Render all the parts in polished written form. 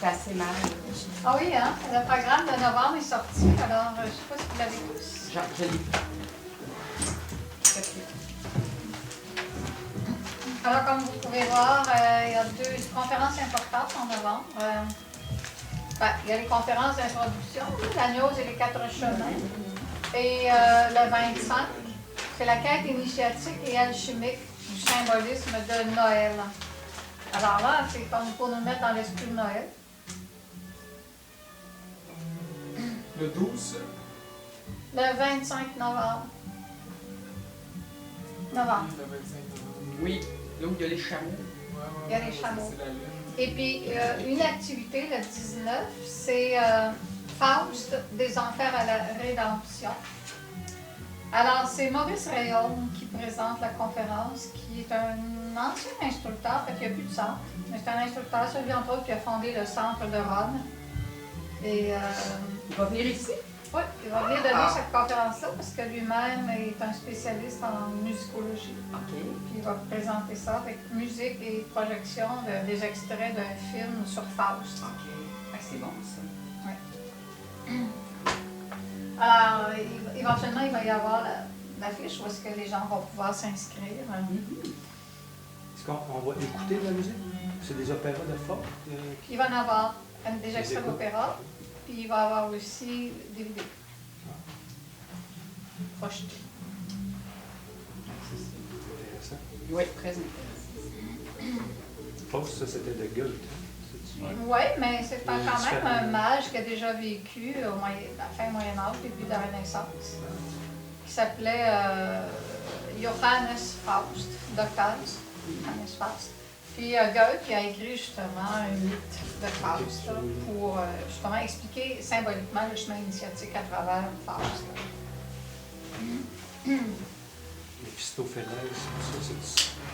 C'est assez mal. Ah oui, hein? Le programme de novembre est sorti, alors je ne sais pas si vous l'avez tous. Je l'ai vu. Alors, comme vous pouvez voir, il y a 2 conférences importantes en novembre. Il y a les conférences d'introduction, la Gnose et les 4 chemins. Et le 25, c'est la quête initiatique et alchimique du symbolisme de Noël. Alors là, c'est comme pour nous mettre dans l'esprit de Noël. Le 12, Le 25 novembre. le 25 novembre. Oui, là où il y a les chameaux. Il y a les chameaux. C'est la lune. Et puis, une activité, le 19, c'est Faust des Enfers à la Rédemption. Alors, c'est Maurice Rayon qui présente la conférence, qui est un ancien instructeur, fait qu'il n'y a plus de centre. Mais c'est un instructeur, celui entre autres qui a fondé le centre de Rome. Et Il va venir ici. oui, il va venir donner cette conférence-là parce que lui-même est un spécialiste en musicologie. OK. Puis il va présenter ça avec musique et projection des extraits d'un film sur Faust. OK. Ah, c'est bon, ça. Alors, éventuellement, il va y avoir l'affiche où est-ce que les gens vont pouvoir s'inscrire. Est-ce qu'on va écouter de la musique? C'est des opéras de folk? Puis il va y en avoir des extraits d'opéra, puis il va y avoir aussi des vidéos projetées. Intéressant. Il va être très intéressant. Faust, ça, c'était de Goethe. Oui, mais c'est quand même un mage qui a déjà vécu à la fin du Moyen-Âge, début de la Renaissance, qui s'appelait Johannes Faust, Doctors, Johannes Faust. Puis Goethe qui a écrit justement un mythe de Faust là, pour justement expliquer symboliquement le chemin initiatique à travers Faust. Mephistophéles,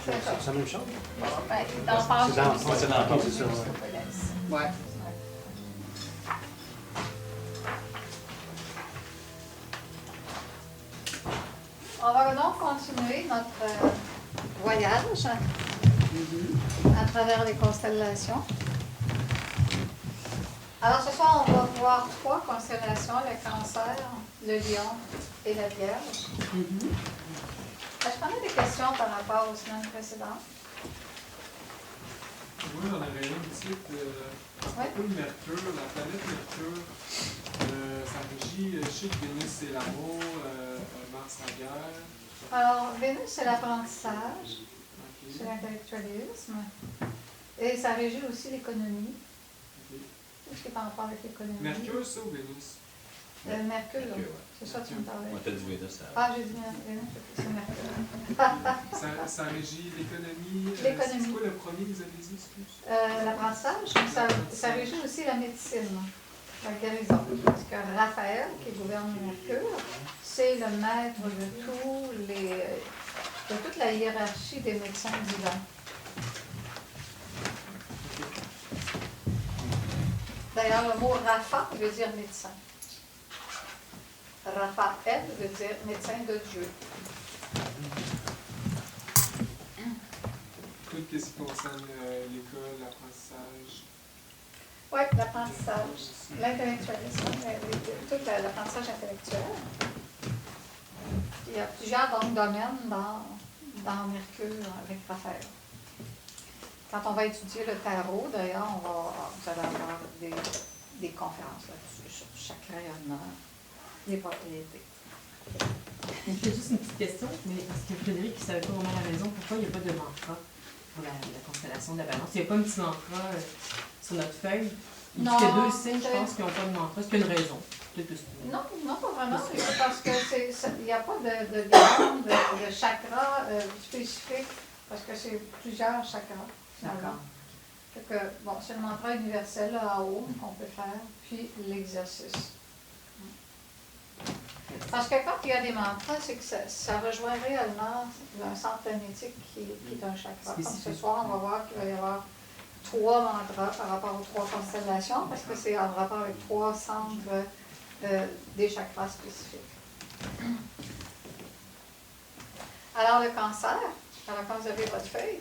C'est ça. c'est la même chose? Ben, dans Faust, C'est dans c'est Faust, c'est dans Faust, c'est ça, ouais. Mephistophéles. Ouais. On va donc continuer notre voyage à travers les constellations. Alors ce soir, on va voir 3 constellations, le Cancer, le Lion et la Vierge. Est-ce qu'on a des questions par rapport aux semaines précédentes? Moi, j'en avais une petite. Pourquoi le Mercure, la planète Mercure, ça régit, je sais que Vénus c'est l'amour, Mars la guerre. Alors, Vénus, c'est l'apprentissage, Ok. c'est l'intellectualisme, et ça régit aussi l'économie. Ok. Tout ce qui est en rapport avec l'économie. Mercure, ça ou Vénus? Mercure, Mercure, ouais. c'est ça que tu me parlais. Moi, t'as dit Vénus. Ah, j'ai dit Vénus, c'est Mercure. Ça régit l'économie. L'économie. C'est quoi le premier, vous avez dit, excuse? L'apprentissage, ça régit aussi la médecine, la guérison. Parce que Raphaël, qui gouverne Mercure, c'est le maître de toute la hiérarchie des médecins divins. D'ailleurs, le mot Rapha veut dire médecin. Raphaël veut dire médecin de Dieu. Tout ce qui concerne l'école, l'apprentissage. Oui, l'apprentissage, l'intellectualisme, tout l'apprentissage intellectuel. Il y a plusieurs domaines dans Mercure avec Raphaël. Quand on va étudier le tarot, d'ailleurs, vous allez avoir des conférences là-dessus sur chaque rayonnement, les propriétés. J'ai juste une petite question, mais parce que Frédéric ne savait pas vraiment la raison pourquoi il n'y a pas de mantra pour la constellation de la balance. Il n'y a pas un petit mantra sur notre feuille. Il y a 2 signes, je pense, qui n'ont pas de mantra. Est-ce qu'il y a une raison? Non, pas vraiment. Parce qu'il n'y a pas de gamme de chakras spécifique, parce que c'est plusieurs chakras. D'accord. Fait que, bon, c'est le mantra universel là, en haut qu'on peut faire, puis l'exercice. Parce que quand il y a des mantras, c'est que ça rejoint réellement un centre planétique qui est un chakra. Comme ce soir, on va voir qu'il va y avoir 3 mantras par rapport aux 3 constellations, parce que c'est en rapport avec 3 centres des chakras spécifiques. Alors, le Cancer, alors quand vous avez votre feuille,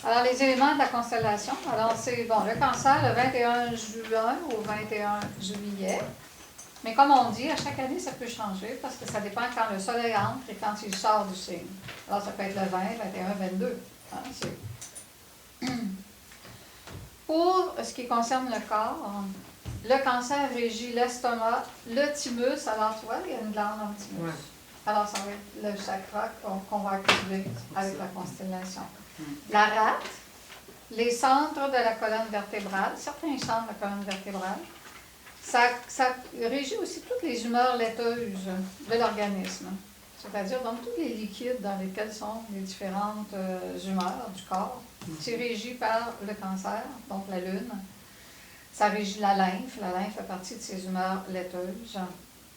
Alors, les éléments de la constellation. Alors, c'est bon, le Cancer le 21 juin au 21 juillet. Mais comme on dit, à chaque année, ça peut changer parce que ça dépend quand le soleil entre et quand il sort du signe. Alors, ça peut être le 20, 21, 22. Hein, Pour ce qui concerne le corps, le Cancer régit l'estomac, le thymus. Alors, tu vois, il y a une glande dans le thymus. Ouais. Alors, ça va être le chakra qu'on va activer avec la constellation. La rate, les centres de la colonne vertébrale, certains centres de la colonne vertébrale, ça régit aussi toutes les humeurs laiteuses de l'organisme. C'est-à-dire donc tous les liquides dans lesquels sont les différentes humeurs du corps. C'est régi par le Cancer, donc la Lune. Ça régit la lymphe. La lymphe fait partie de ces humeurs laiteuses.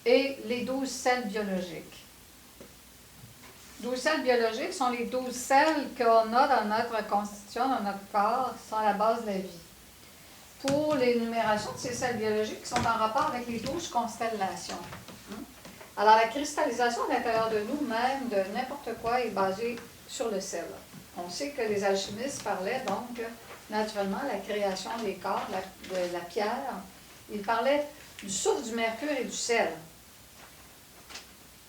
Et les 12 selles biologiques. 12 selles biologiques sont les 12 selles qu'on a dans notre constitution, dans notre corps, qui sont à la base de la vie. Pour l'énumération de ces selles biologiques qui sont en rapport avec les 12 constellations. Alors, la cristallisation à l'intérieur de nous, même de n'importe quoi, est basée sur le sel. On sait que les alchimistes parlaient donc, naturellement, de la création des corps, de la pierre. Ils parlaient du soufre, du mercure et du sel.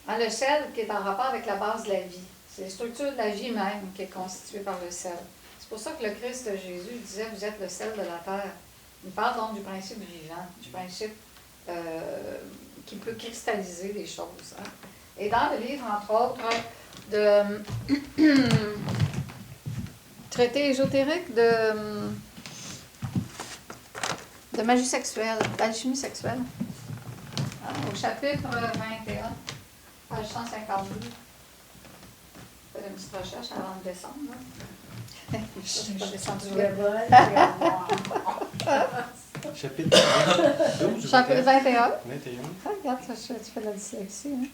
Hein, le sel qui est en rapport avec la base de la vie. C'est la structure de la vie même qui est constituée par le sel. C'est pour ça que le Christ Jésus disait « Vous êtes le sel de la terre ». Il parle donc du principe vivant, du principe qui peut cristalliser les choses. Hein. Et dans le livre, entre autres, de traité ésotérique de magie sexuelle, d'alchimie sexuelle, hein, au chapitre 21, page 152. Je fais une petite recherche avant de descendre. Je ne suis pas descendue. Chapitre 12 ou Chapitre 21. 21. Ah, regarde, tu fais de la dyslexie. Hein?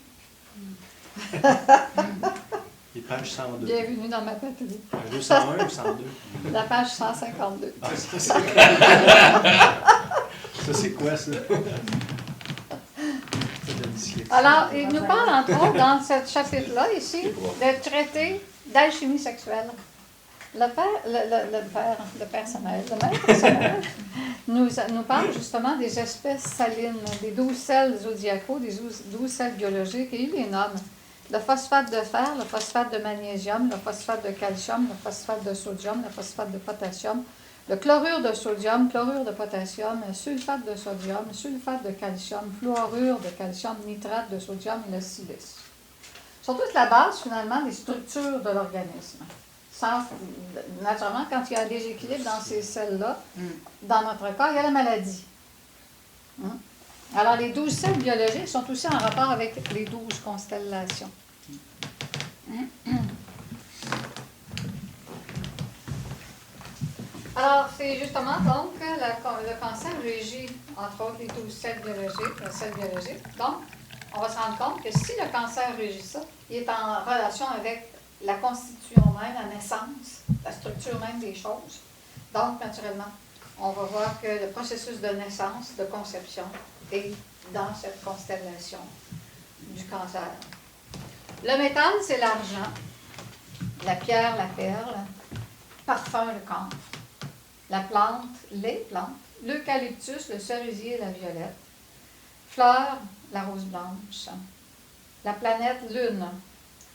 Et page 102. Bienvenue dans ma patrie. Page 101 ou 102? La page 152. Ah, ça, c'est quoi, ça? C'est de la dyslexie. Alors, il nous parle, entre autres, dans ce chapitre-là, ici, de traiter d'alchimie sexuelle. Le père Samuel, le maître Samuel, nous parle justement des espèces salines, des 12 sels zodiacaux, des 12 sels biologiques, et il les nomme. Le phosphate de fer, le phosphate de magnésium, le phosphate de calcium, le phosphate de sodium, le phosphate de potassium, le chlorure de sodium, chlorure de potassium, sulfate de sodium, sulfate de calcium, fluorure de calcium, nitrate de sodium et le silice. Ce sont toutes la base, finalement, des structures de l'organisme. Naturellement, quand il y a un déséquilibre dans ces selles-là, dans notre corps, il y a la maladie. Alors, les 12 sels biologiques sont aussi en rapport avec les 12 constellations. Alors, c'est justement donc le cancer régit, entre autres, les 12 sels biologiques. Donc, on va se rendre compte que si le cancer régit ça, il est en relation avec la constitution même, la naissance, la structure même des choses. Donc, naturellement, on va voir que le processus de naissance, de conception, est dans cette constellation du cancer. Le métal, c'est l'argent, la pierre, la perle, parfum, le camphre, la plante, les plantes, l'eucalyptus, le cerisier et la violette, fleur, la rose blanche, la planète Lune.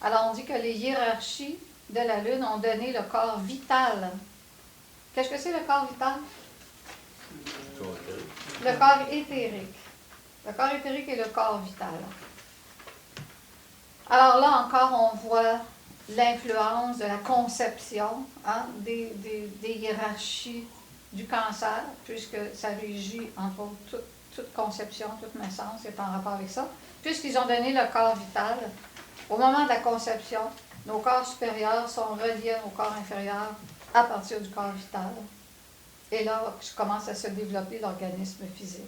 Alors, on dit que les hiérarchies de la Lune ont donné le corps vital. Qu'est-ce que c'est le corps vital? Le corps éthérique. Le corps éthérique est le corps vital. Alors là encore, on voit l'influence de la conception des hiérarchies du cancer, puisque ça régit, entre autres, toute conception, toute naissance est en rapport avec ça. Puisqu'ils ont donné le corps vital, au moment de la conception, nos corps supérieurs sont reliés au corps inférieur à partir du corps vital. Et là, commence à se développer l'organisme physique.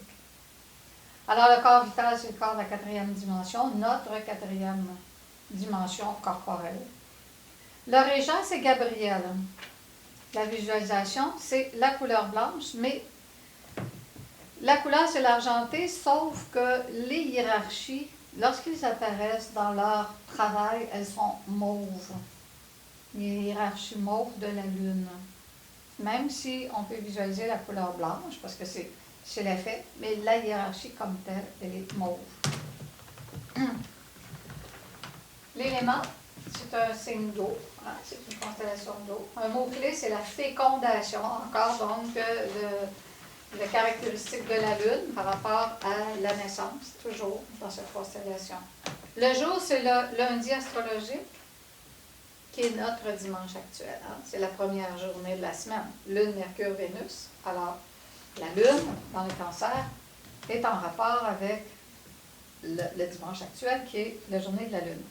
Alors, le corps vital, c'est le corps de la 4e dimension, notre 4e dimension corporelle. Le régent, c'est Gabriel. La visualisation, c'est la couleur blanche, mais la couleur, c'est l'argenté, sauf que les hiérarchies, lorsqu'ils apparaissent dans leur travail, elles sont mauves. hiérarchie mauve de la Lune. Même si on peut visualiser la couleur blanche, parce que c'est l'effet, mais la hiérarchie comme telle, elle est mauve. L'élément, c'est un signe d'eau, hein, c'est une constellation d'eau. Un mot-clé, c'est la fécondation, encore donc la caractéristique de la Lune par rapport à la naissance, toujours dans cette constellation. Le jour, c'est le lundi astrologique, qui est notre dimanche actuel. Hein. C'est la première journée de la semaine. Lune, Mercure, Vénus. Alors, la Lune, dans le Cancer, est en rapport avec le dimanche actuel, qui est la journée de la Lune.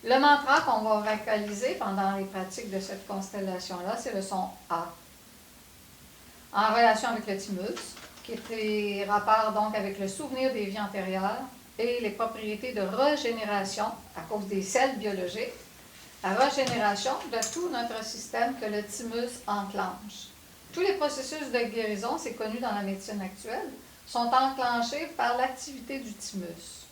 Le mantra qu'on va vocaliser pendant les pratiques de cette constellation-là, c'est le son A. En relation avec le thymus, qui est en rapport donc avec le souvenir des vies antérieures et les propriétés de régénération à cause des sels biologiques, la régénération de tout notre système que le thymus enclenche. Tous les processus de guérison, c'est connu dans la médecine actuelle, sont enclenchés par l'activité du thymus.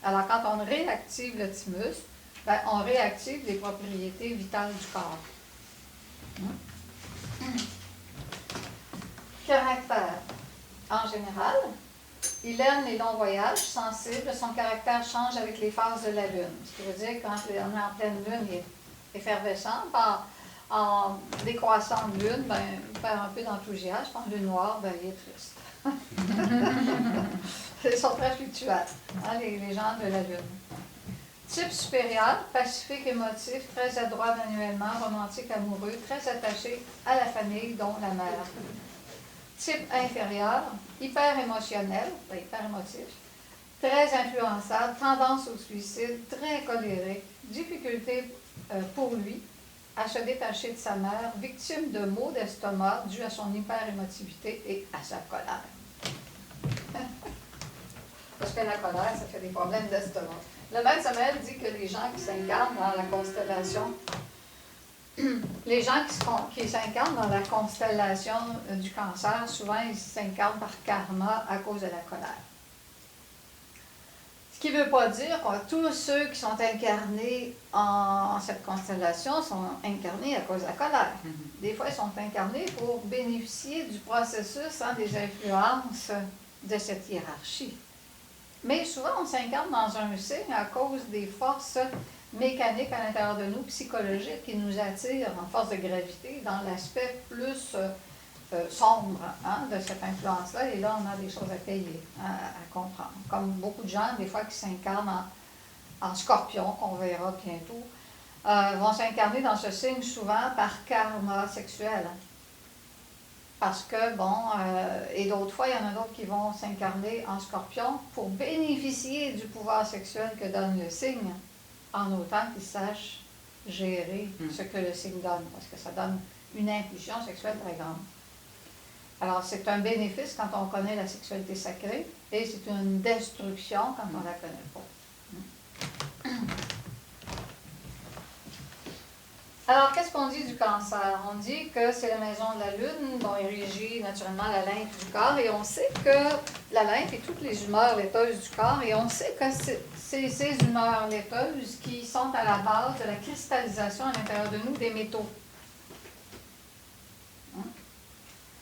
Alors, quand on réactive le thymus, ben, on réactive les propriétés vitales du corps. Caractère. En général, il aime les longs voyages, sensible, son caractère change avec les phases de la Lune. Ce qui veut dire que quand on est en pleine Lune, il est effervescent. En décroissant de Lune, ben, il perd un peu d'enthousiasme. En Lune noire, ben, il est triste. Ils sont très fluctuants, hein, les gens de la Lune. Type supérieur, pacifique, émotif, très adroit manuellement, romantique, amoureux, très attaché à la famille, dont la mère. Type inférieur, hyper émotionnel, hyper émotif, très influençable, tendance au suicide, très colérique, difficulté pour lui à se détacher de sa mère, victime de maux d'estomac dus à son hyper-émotivité et à sa colère. Parce que la colère, ça fait des problèmes d'estomac. Le maître Samuel dit que les gens qui s'incarnent dans la constellation, les gens qui s'incarnent dans la constellation du Cancer, souvent ils s'incarnent par karma à cause de la colère. Ce qui ne veut pas dire que tous ceux qui sont incarnés en cette constellation sont incarnés à cause de la colère. Des fois, ils sont incarnés pour bénéficier du processus, hein, des influences de cette hiérarchie. Mais souvent, on s'incarne dans un signe à cause des forces mécaniques à l'intérieur de nous, psychologiques, qui nous attirent en force de gravité dans l'aspect plus sombre, hein, de cette influence-là. Et là, on a des choses à payer, à comprendre. Comme beaucoup de gens, des fois, qui s'incarnent en scorpion, qu'on verra bientôt, vont s'incarner dans ce signe souvent par karma sexuel. Parce que, et d'autres fois, il y en a d'autres qui vont s'incarner en scorpion pour bénéficier du pouvoir sexuel que donne le signe, en autant qu'ils sachent gérer ce que le signe donne, parce que ça donne une impulsion sexuelle très grande. Alors, c'est un bénéfice quand on connaît la sexualité sacrée, et c'est une destruction quand on ne la connaît pas. Alors, qu'est-ce qu'on dit du Cancer? On dit que c'est la maison de la Lune dont est régie naturellement la lymphe du corps, et on sait que la lymphe et toutes les humeurs laiteuses du corps, et on sait que c'est ces humeurs laiteuses qui sont à la base de la cristallisation à l'intérieur de nous des métaux.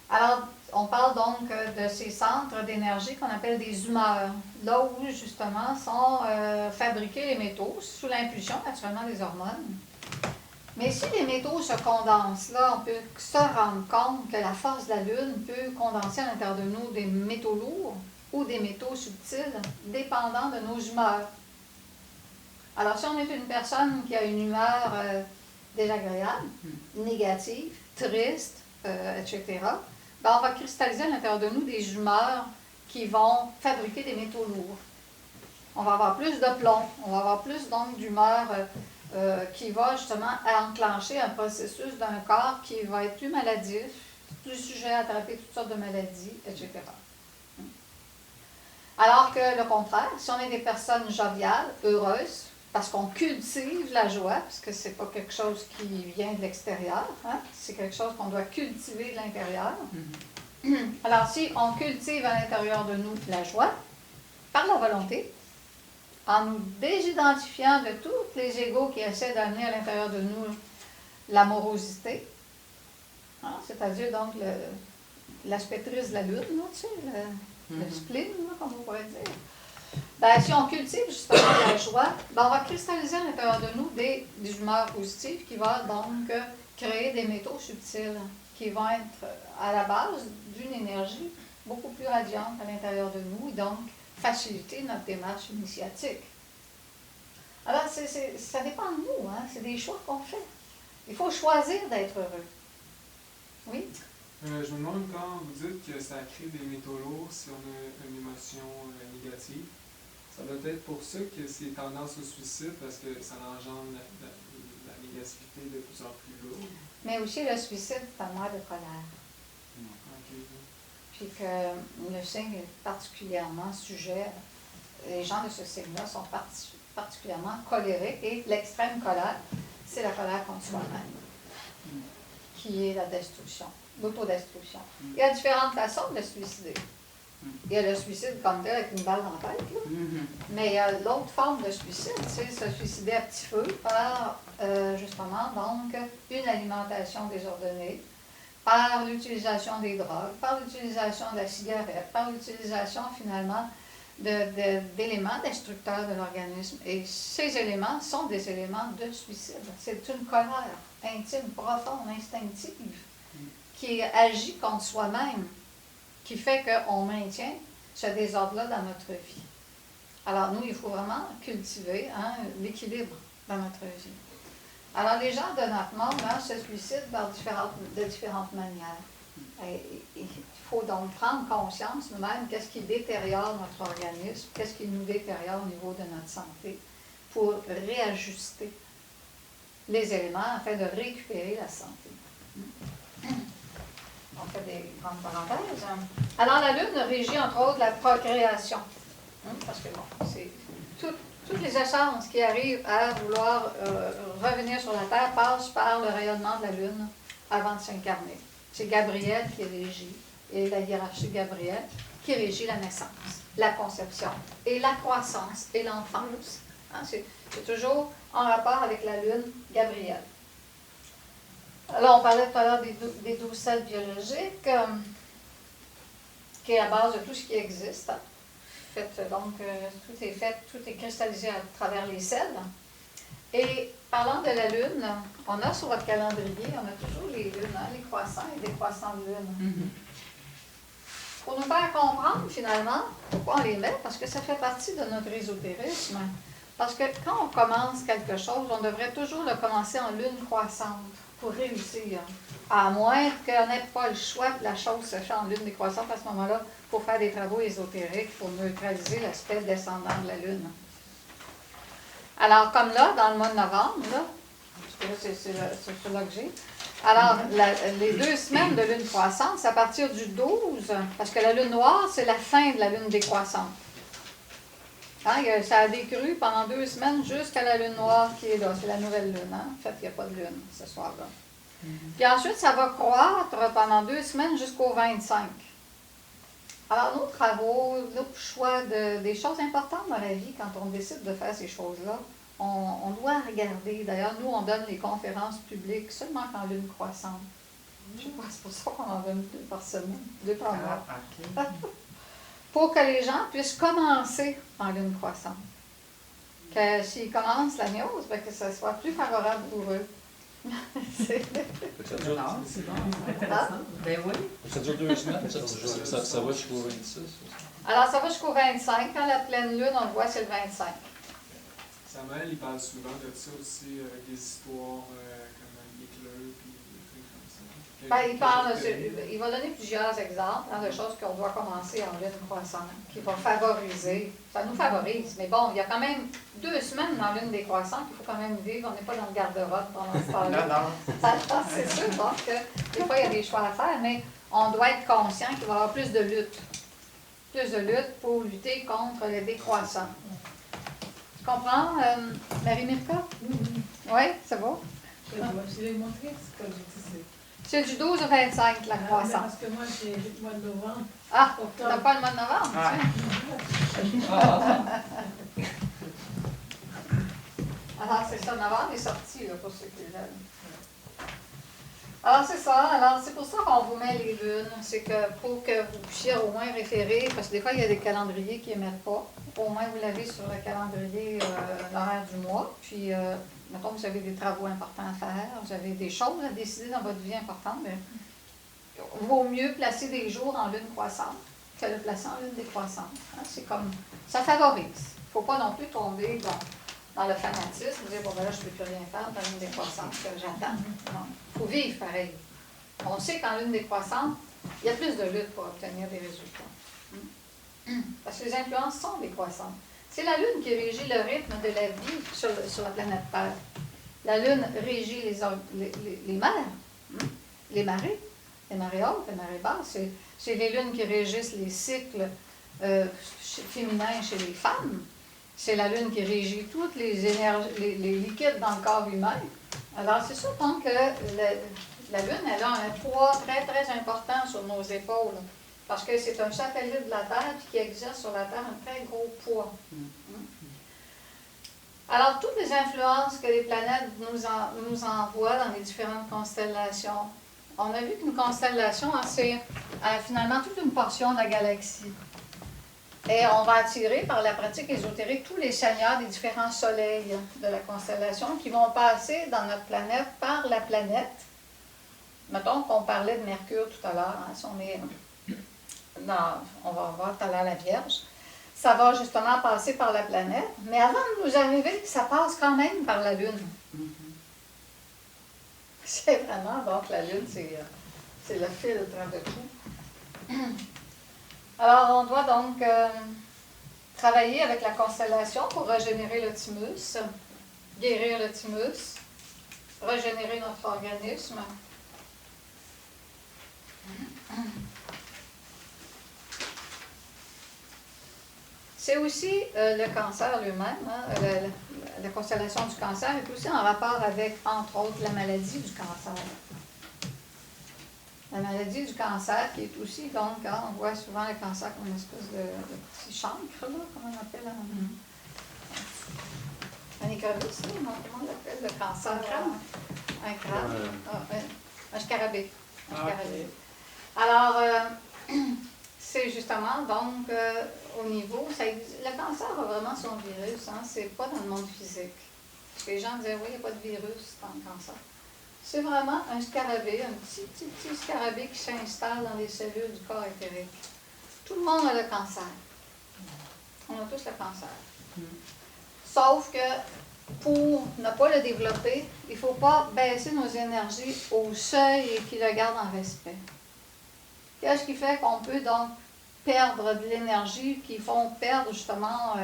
Alors, on parle donc de ces centres d'énergie qu'on appelle des humeurs, là où justement sont fabriqués les métaux, sous l'impulsion naturellement des hormones. Mais si les métaux se condensent, là, on peut se rendre compte que la force de la Lune peut condenser à l'intérieur de nous des métaux lourds ou des métaux subtils, dépendant de nos humeurs. Alors, si on est une personne qui a une humeur désagréable, négative, triste, etc., ben on va cristalliser à l'intérieur de nous des humeurs qui vont fabriquer des métaux lourds. On va avoir plus de plomb, on va avoir plus donc d'humeur qui va justement enclencher un processus d'un corps qui va être plus maladif, plus sujet à attraper toutes sortes de maladies, etc. Alors que le contraire, si on est des personnes joviales, heureuses, parce qu'on cultive la joie, parce que c'est pas quelque chose qui vient de l'extérieur, hein, c'est quelque chose qu'on doit cultiver de l'intérieur. Alors si on cultive à l'intérieur de nous la joie, par la volonté, en nous désidentifiant de tous les égos qui essaient d'amener à l'intérieur de nous l'amorosité, hein, c'est-à-dire donc l'aspect triste de la lune, là, tu sais, le spleen, là, comme on pourrait dire. Ben, si on cultive justement la joie, ben, on va cristalliser à l'intérieur de nous des humeurs positives qui vont donc créer des métaux subtils qui vont être à la base d'une énergie beaucoup plus radiante à l'intérieur de nous et donc faciliter notre démarche initiatique. Alors, ça dépend de nous, hein? C'est des choix qu'on fait. Il faut choisir d'être heureux. Oui? Je me demande quand vous dites que ça crée des métaux lourds si on a une émotion négative, ça doit être pour ça que c'est tendance au suicide parce que ça engendre la négativité de plus en plus lourde. Mais aussi le suicide, c'est un mois de colère. Okay. Puis que le signe est particulièrement sujet, les gens de ce signe-là sont particulièrement colériques et l'extrême colère, c'est la colère contre soi-même, qui est la destruction, l'autodestruction. Il y a différentes façons de se suicider. Il y a le suicide comme tel avec une balle dans la tête, là. Mais il y a l'autre forme de suicide, c'est se suicider à petit feu par justement donc une alimentation désordonnée, par l'utilisation des drogues, par l'utilisation de la cigarette, par l'utilisation finalement d'éléments destructeurs de l'organisme. Et ces éléments sont des éléments de suicide. C'est une colère intime, profonde, instinctive, qui agit contre soi-même, qui fait qu'on maintient ce désordre-là dans notre vie. Alors nous, il faut vraiment cultiver l'équilibre dans notre vie. Alors les gens de notre monde se suicident de différentes manières. Et il faut donc prendre conscience nous-mêmes qu'est-ce qui détériore notre organisme, qu'est-ce qui nous détériore au niveau de notre santé, pour réajuster les éléments afin de récupérer la santé. On fait des grandes parenthèses. Alors la Lune régit entre autres la procréation. Parce que bon, c'est toutes les essences qui arrivent à vouloir revenir sur la Terre passent par le rayonnement de la Lune avant de s'incarner. C'est Gabriel qui régit, et la hiérarchie Gabriel, qui régit la naissance, la conception, et la croissance, et l'enfance. Hein, c'est toujours en rapport avec la Lune Gabriel. Alors, on parlait tout à l'heure des 12 sels biologiques, qui est la base de tout ce qui existe. Hein. Tout est cristallisé à travers les sels. Et parlant de la Lune, on a sur votre calendrier, on a toujours les lunes, hein, les croissants et décroissants de Lune. Pour nous faire comprendre finalement pourquoi on les met, parce que ça fait partie de notre ésotérisme. Parce que quand on commence quelque chose, on devrait toujours le commencer en lune croissante pour réussir. À moins qu'on n'ait pas le choix que la chose se fait en lune décroissante à ce moment-là pour faire des travaux ésotériques, pour neutraliser l'aspect descendant de la Lune. Alors, comme là, dans le mois de novembre, là, parce que c'est là que j'ai. Alors, les 2 semaines de lune croissante, c'est à partir du 12, parce que la lune noire, c'est la fin de la lune décroissante. Hein, ça a décru pendant 2 semaines jusqu'à la lune noire qui est là. C'est la nouvelle lune. Hein? En fait, il n'y a pas de lune ce soir-là. Puis ensuite, ça va croître pendant 2 semaines jusqu'au 25. Alors, nos travaux, nos choix des choses importantes dans la vie, quand on décide de faire ces choses-là, on doit regarder. D'ailleurs, nous, on donne les conférences publiques seulement qu'en lune croissante. Je sais pas, c'est pour ça qu'on en donne 2 par semaine, 2 par mois. Pour que les gens puissent commencer en lune croissante. Que s'ils commencent la news, ben que ce soit plus favorable pour eux. C'est bon. Intéressant. Ben oui. Ça dure 2 semaines, ça va jusqu'au 26. Alors, ça va jusqu'au 25. Quand la pleine lune, on le voit, c'est le 25. Samuel, il parle souvent de ça aussi, avec des histoires comme Hitler, puis des trucs comme ça. Ben, il va donner plusieurs exemples de choses qu'on doit commencer en lune croissante, qui vont favoriser. Ça nous favorise, mais bon, il y a quand même 2 semaines dans lune décroissante, il faut quand même vivre. On n'est pas dans le garde-robe pendant ce temps-là. C'est sûr, donc, des fois, il y a des choix à faire, mais on doit être conscient qu'il va y avoir plus de lutte. Plus de lutte pour lutter contre les décroissants. Tu comprends, Marie-Mirka? Oui, c'est bon? Je l'ai montré, ce que je disais. C'est du 12 au 25, la croissance. Parce que moi, j'ai le mois de novembre. Ah, t'as pas le mois de novembre, tu sais. Alors, c'est ça, novembre est sorti, là, pour ceux qui l'aiment. Alors, c'est ça. Alors, c'est pour ça qu'on vous met les lunes. C'est que pour que vous puissiez au moins référer, parce que des fois, il y a des calendriers qui n'émettent pas. Au moins, vous l'avez sur le calendrier, l'horaire du mois. Puis, mettons, vous avez des travaux importants à faire, vous avez des choses à décider dans votre vie importante. Mais il vaut mieux placer des jours en lune croissante que le placer en lune décroissante. Hein? C'est comme, ça favorise. Il ne faut pas non plus tomber dans le fanatisme, dire, bon, ben là, je ne peux plus rien faire dans lune décroissante, que j'attends. Non, il faut vivre pareil. On sait qu'en lune décroissante, il y a plus de lutte pour obtenir des résultats. Parce que les influences sont décroissantes. C'est la lune qui régit le rythme de la vie sur la planète Terre. La lune régit les mers, les marées hautes, les marées basses. C'est les lunes qui régissent les cycles féminins chez les femmes. C'est la lune qui régit toutes les énergies, les liquides dans le corps humain. Alors, c'est sûr donc que la lune, elle a un poids très, très important sur nos épaules. Parce que c'est un satellite de la Terre qui exerce sur la Terre un très gros poids. Alors, toutes les influences que les planètes nous envoient dans les différentes constellations, on a vu qu'une constellation, c'est finalement toute une portion de la galaxie. Et on va attirer par la pratique ésotérique tous les seigneurs des différents soleils de la constellation qui vont passer dans notre planète par la planète. Mettons qu'on parlait de Mercure tout à l'heure, hein, si on est on va voir tout à l'heure la Vierge. Ça va justement passer par la planète, mais avant de nous arriver, ça passe quand même par la Lune. C'est vraiment, donc la Lune, c'est le filtre de tout. Alors, on doit donc travailler avec la constellation pour régénérer le thymus, guérir le thymus, régénérer notre organisme. C'est aussi le cancer lui-même, hein, la constellation du cancer est aussi en rapport avec, entre autres, la maladie du cancer. La maladie du cancer qui est aussi, donc, hein, on voit souvent le cancer comme une espèce de petit chancre, là, comment on appelle un écrevisse, comment on l'appelle, le cancer? Un crabe. Un crabe. Un scarabée. Un scarabée. Alors, c'est justement, donc, au niveau, le cancer a vraiment son virus, hein, c'est pas dans le monde physique. Parce que les gens disaient, oui, il n'y a pas de virus dans le cancer. C'est vraiment un scarabée, un petit scarabée qui s'installe dans les cellules du corps éthérique. Tout le monde a le cancer. On a tous le cancer. Sauf que pour ne pas le développer, il ne faut pas baisser nos énergies au seuil et qui le garde en respect. Qu'est-ce qui fait qu'on peut donc perdre de l'énergie, qui font perdre justement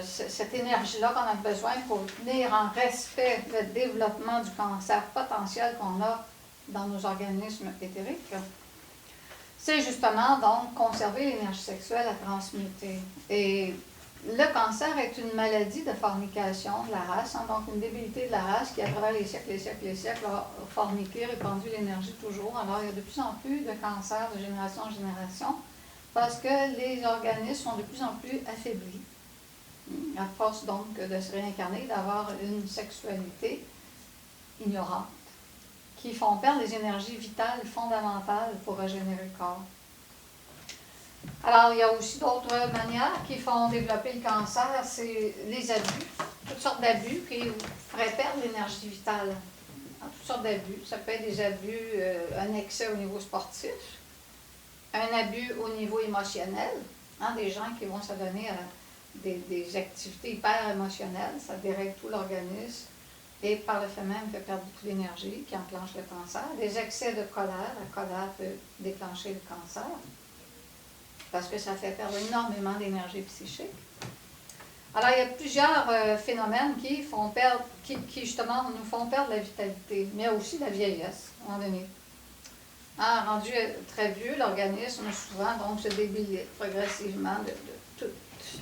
cette énergie-là qu'on a besoin pour tenir en respect le développement du cancer potentiel qu'on a dans nos organismes éthériques? C'est justement donc conserver l'énergie sexuelle à transmuter. Et le cancer est une maladie de fornication de la race, hein, donc une débilité de la race qui, à travers les siècles, a forniqué, répandu l'énergie toujours. Alors, il y a de plus en plus de cancers de génération en génération parce que les organismes sont de plus en plus affaiblis. À force donc de se réincarner, d'avoir une sexualité ignorante, qui font perdre les énergies vitales fondamentales pour régénérer le corps. Alors, il y a aussi d'autres manières qui font développer le cancer, c'est les abus, toutes sortes d'abus qui vous feraient perdre l'énergie vitale. Toutes sortes d'abus, ça peut être des abus, un excès au niveau sportif, un abus au niveau émotionnel, hein, des gens qui vont s'adonner à des activités hyper émotionnelles, ça dérègle tout l'organisme et par le fait même fait perdre beaucoup d'énergie qui enclenche le cancer. Des excès de colère, la colère peut déclencher le cancer parce que ça fait perdre énormément d'énergie psychique. Alors il y a plusieurs phénomènes qui font perdre, qui justement nous font perdre la vitalité, mais aussi la vieillesse à un moment donné. Hein, rendu très vieux, l'organisme souvent donc se débilite progressivement de toute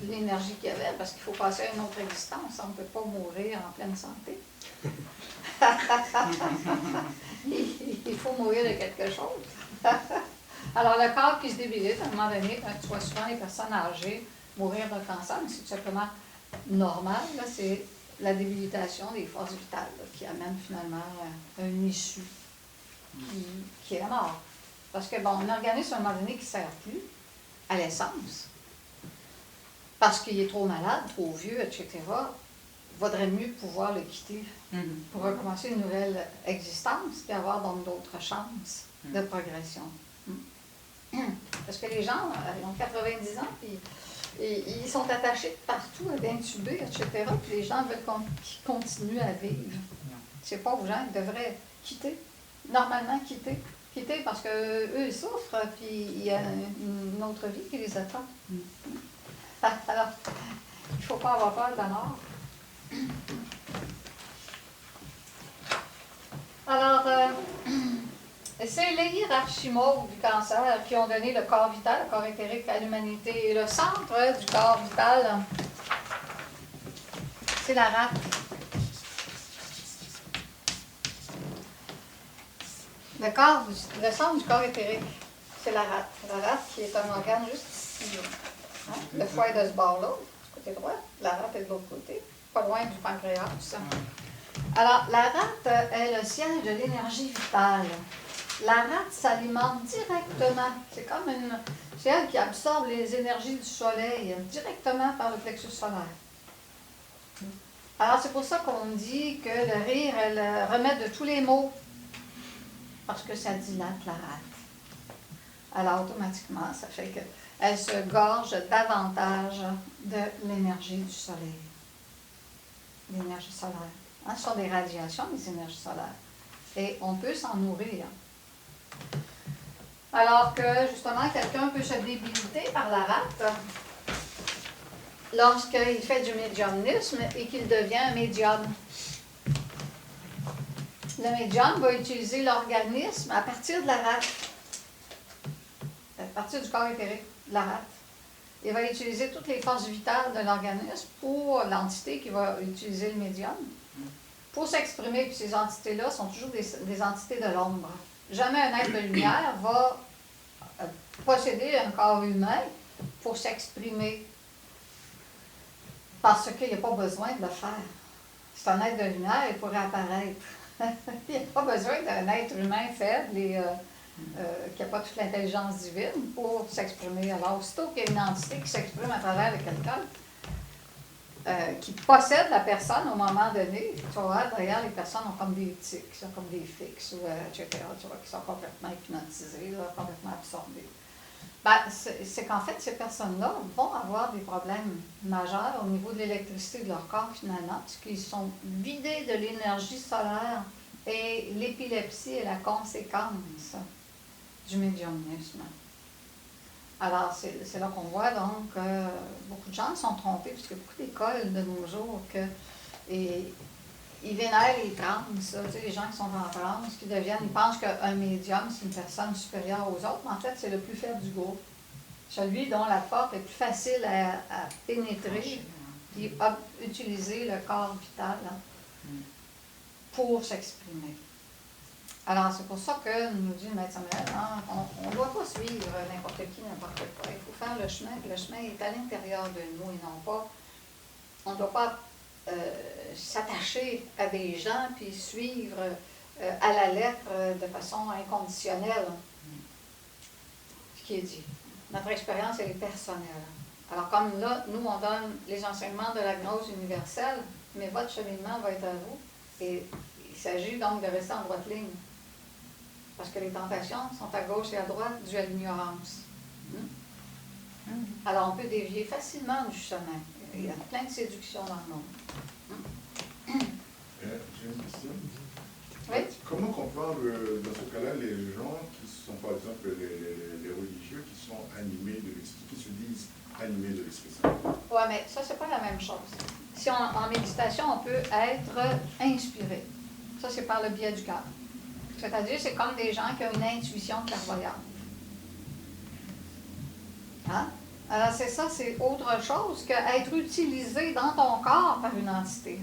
l'énergie qu'il y avait, parce qu'il faut passer à une autre existence. On ne peut pas mourir en pleine santé. Il faut mourir de quelque chose. Alors, le corps qui se débilite, à un moment donné, tu vois souvent les personnes âgées mourir d'un cancer, mais c'est tout simplement normal. C'est la débilitation des forces vitales là, qui amène finalement à une issue qui est la mort. Parce que, bon, un organisme, à un moment donné, qui ne sert plus à l'essence, parce qu'il est trop malade, trop vieux, etc., vaudrait mieux pouvoir le quitter pour recommencer une nouvelle existence et avoir donc d'autres chances de progression. Parce que les gens, ils ont 90 ans, puis ils sont attachés partout, intubés, etc., puis les gens veulent qu'ils continuent à vivre. Ces pauvres gens, ils devraient quitter, normalement quitter parce qu'eux, ils souffrent, puis il y a une autre vie qui les attend. Alors, il ne faut pas avoir peur de la mort. Alors, c'est les hiérarchimaux du cancer qui ont donné le corps vital, le corps éthérique à l'humanité. Et le centre du corps vital, c'est la rate. Le centre du corps éthérique, c'est la rate. La rate qui est un organe juste ici. Hein? Le foie est de ce bord-là, du côté droit. La rate est de l'autre côté, pas loin du pancréas. Alors, la rate est le siège de l'énergie vitale. La rate s'alimente directement. C'est comme c'est elle qui absorbe les énergies du soleil directement par le plexus solaire. Alors, c'est pour ça qu'on dit que le rire est le remède de tous les maux. Parce que ça dilate la rate. Alors, automatiquement, ça fait qu'elle se gorge davantage de l'énergie du soleil. L'énergie solaire. Hein, ce sont des radiations, les énergies solaires. Et on peut s'en nourrir. Alors que, justement, quelqu'un peut se débiliter par la rate lorsqu'il fait du médiumnisme et qu'il devient un médium. Le médium va utiliser l'organisme à partir de la rate, à partir du corps éthérique de la rate. Il va utiliser toutes les forces vitales de l'organisme pour l'entité qui va utiliser le médium, pour s'exprimer. Puis ces entités-là sont toujours des entités de l'ombre. Jamais un être de lumière va posséder un corps humain pour s'exprimer, parce qu'il n'y a pas besoin de le faire. C'est un être de lumière, il pourrait apparaître. Il n'y a pas besoin d'un être humain faible et qui n'a pas toute l'intelligence divine pour s'exprimer. Alors, aussitôt qu'il y a une entité qui s'exprime à travers quelqu'un, qui possède la personne au moment donné, tu vas voir, derrière, les personnes ont comme des tics, sont comme des fixes, ou, etc., tu vois, qui sont complètement hypnotisées, là, complètement absorbées. Ben, c'est qu'en fait, ces personnes-là vont avoir des problèmes majeurs au niveau de l'électricité de leur corps, finalement, parce qu'ils sont vidés de l'énergie solaire et l'épilepsie est la conséquence du médiumnisme. Alors, c'est là qu'on voit donc que beaucoup de gens sont trompés, parce qu'il y a beaucoup d'écoles de nos jours et ils vénèrent les trans, tu sais, les gens qui sont en transe, qui deviennent, ils pensent qu'un médium, c'est une personne supérieure aux autres, mais en fait, c'est le plus faible du groupe. Celui dont la porte est plus facile à pénétrer, puis utiliser le corps vital pour s'exprimer. Alors, c'est pour ça que nous dit le Maître Samuel, hein, on ne doit pas suivre n'importe qui, n'importe quoi. Il faut faire le chemin, puis le chemin est à l'intérieur de nous et non pas. On ne doit pas s'attacher à des gens puis suivre à la lettre de façon inconditionnelle ce qui est dit. Notre expérience, elle est personnelle. Alors, comme là, nous, on donne les enseignements de la gnose universelle, mais votre cheminement va être à vous. Et il s'agit donc de rester en droite ligne. Parce que les tentations sont à gauche et à droite dues à l'ignorance. Alors, on peut dévier facilement du chemin. Il y a plein de séductions dans le monde. J'ai une question. Oui? Comment comprendre, dans ce cas-là, les gens qui sont, par exemple, les religieux qui sont animés de l'esprit, qui se disent animés de l'esprit saint? Oui, mais ça, c'est pas la même chose. Si en méditation, on peut être inspiré. Ça, c'est par le biais du cœur. C'est-à-dire, c'est comme des gens qui ont une intuition clairvoyante. Hein? Alors, c'est ça, c'est autre chose qu'être utilisé dans ton corps par une entité.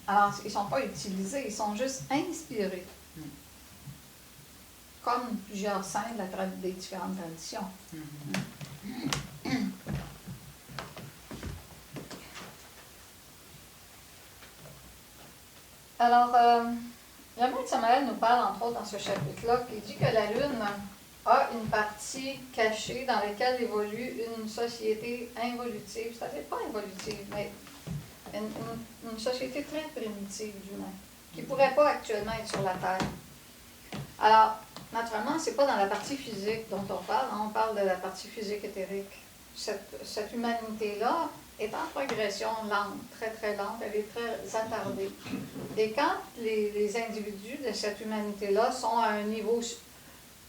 Alors, ils ne sont pas utilisés, ils sont juste inspirés. Comme plusieurs saints des différentes traditions. Alors, le maître Samaël nous parle, entre autres, dans ce chapitre-là, qui dit que la Lune a une partie cachée dans laquelle évolue une société involutive, c'est-à-dire pas involutive, mais une société très primitive d'humains, qui ne pourrait pas actuellement être sur la Terre. Alors, naturellement, ce n'est pas dans la partie physique dont on parle, hein, on parle de la partie physique éthérique. Cette humanité-là est en progression lente, très très lente, elle est très attardée. Et quand les individus de cette humanité-là sont à un niveau,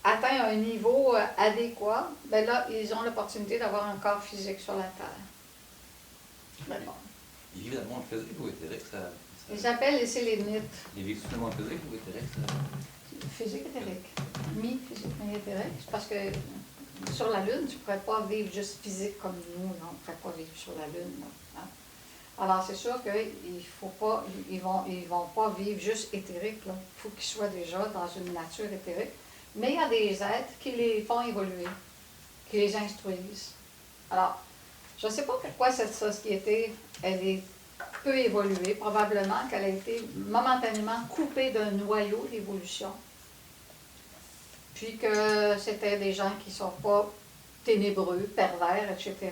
atteignent un niveau adéquat, ben là, ils ont l'opportunité d'avoir un corps physique sur la Terre. Ben bon. Ils vivent dans le monde physique ou éthérique, ça... Ils appellent les sélénites. Ils vivent dans le monde physique ou éthérique, ça... Physique éthérique. Mi-physique, mi-éthérique. C'est parce que sur la Lune, tu ne pourrais pas vivre juste physique comme nous, non, on ne pourrait pas vivre sur la Lune. Là, hein? Alors, c'est sûr qu'ils faut pas, ils vont pas vivre juste éthérique. Il faut qu'ils soient déjà dans une nature éthérique. Mais il y a des êtres qui les font évoluer, qui les instruisent. Alors, je ne sais pas pourquoi cette société, elle peut évoluer. Probablement qu'elle a été momentanément coupée d'un noyau d'évolution. Puis que c'était des gens qui ne sont pas ténébreux, pervers, etc.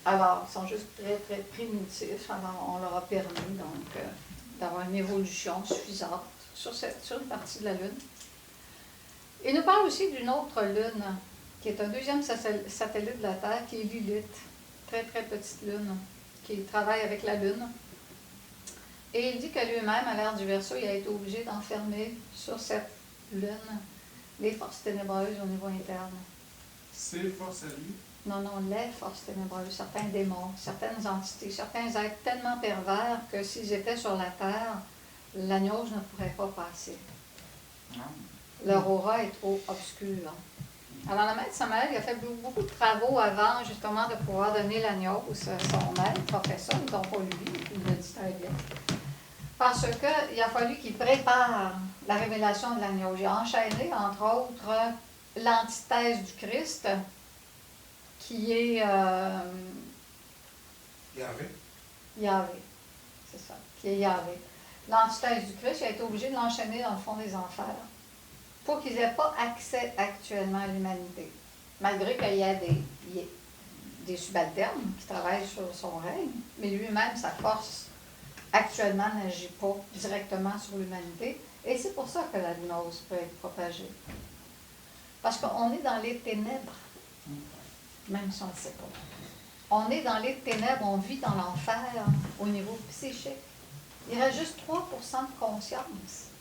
Alors, ils sont juste très, très primitifs. Alors, on leur a permis donc d'avoir une évolution suffisante sur une partie de la Lune. Il nous parle aussi d'une autre Lune, qui est un deuxième satellite de la Terre, qui est Lilith. Très, très petite Lune, qui travaille avec la Lune. Et il dit que lui-même, à l'ère du Verseau, il a été obligé d'enfermer sur cette Lune les forces ténébreuses au niveau interne. Ses forces à lui? Non, les forces ténébreuses, certains démons, certaines entités, certains êtres tellement pervers que s'ils étaient sur la Terre, l'agneau ne pourrait pas passer. Leur aura est trop obscure. Alors, le maître Samaël, il a fait beaucoup de travaux avant, justement, de pouvoir donner l'agneau. Son maître a fait ça, ils n'ont pas lui, il le dit très bien. Parce qu'il a fallu qu'il prépare la révélation de l'agneau. J'ai enchaîné, entre autres, l'antithèse du Christ, qui est Yahvé. C'est ça, qui est Yahvé. L'antithèse du Christ, il a été obligé de l'enchaîner dans le fond des enfers pour qu'ils n'aient pas accès actuellement à l'humanité. Malgré qu'il y a des subalternes qui travaillent sur son règne, mais lui-même, sa force actuellement n'agit pas directement sur l'humanité. Et c'est pour ça que la gnose peut être propagée. Parce qu'on est dans les ténèbres, même si on ne le sait pas. On est dans les ténèbres, on vit dans l'enfer au niveau psychique. Il reste juste 3% de conscience.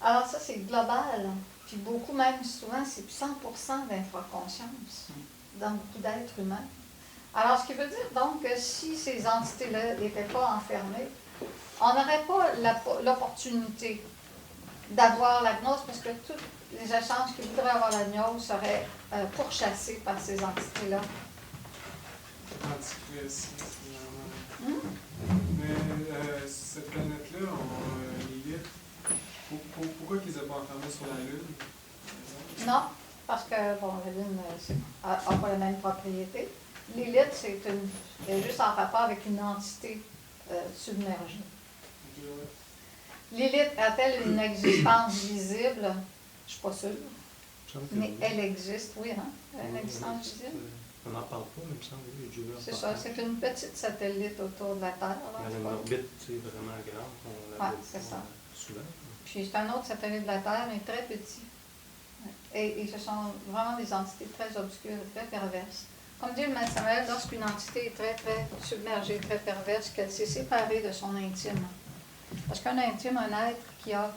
Alors ça, c'est global. Puis beaucoup, même souvent, c'est 100% d'infraconscience dans beaucoup d'êtres humains. Alors, ce qui veut dire donc que si ces entités-là n'étaient pas enfermées, on n'aurait pas l'opportunité d'avoir la gnose parce que tous les échanges qui voudraient avoir la gnose seraient pourchassés par ces entités-là. Antichrist, finalement. Mais cette planète-là, Lilith, pourquoi qu'ils n'ont pas enfermé sur la Lune? Non, parce que, bon, la Lune n'a pas la même propriété. Lilith, c'est juste en rapport avec une entité submergée. Lilith a-t-elle une existence visible? Je ne suis pas sûre. Mais elle existe, oui, hein? Elle a une existence visible. On n'en parle pas, mais il me semble, oui, Dieu en C'est parle. ça, c'est une petite satellite autour de la Terre. Elle a une orbite vraiment grande. On la voit c'est ça. souvent. Puis c'est un autre satellite de la Terre, mais très petit. Et ce sont vraiment des entités très obscures, très perverses. Comme dit le maître Samaël, lorsqu'une entité est très, très submergée, très perverse, qu'elle s'est séparée de son intime. Parce qu'un intime, un être qui a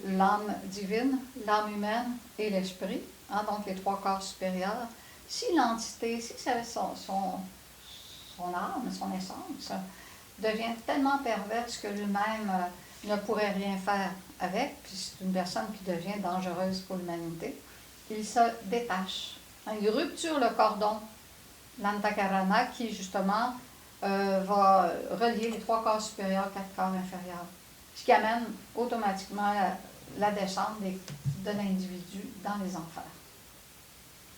l'âme divine, l'âme humaine et l'esprit, hein, donc les trois corps supérieurs, si l'entité, si son âme, son essence, devient tellement perverse que lui-même ne pourrait rien faire avec, puis c'est une personne qui devient dangereuse pour l'humanité, il se détache. Il rupture le cordon, l'antakarana, qui justement va relier les trois corps supérieurs, quatre corps inférieurs. Ce qui amène automatiquement la descente de l'individu dans les enfers.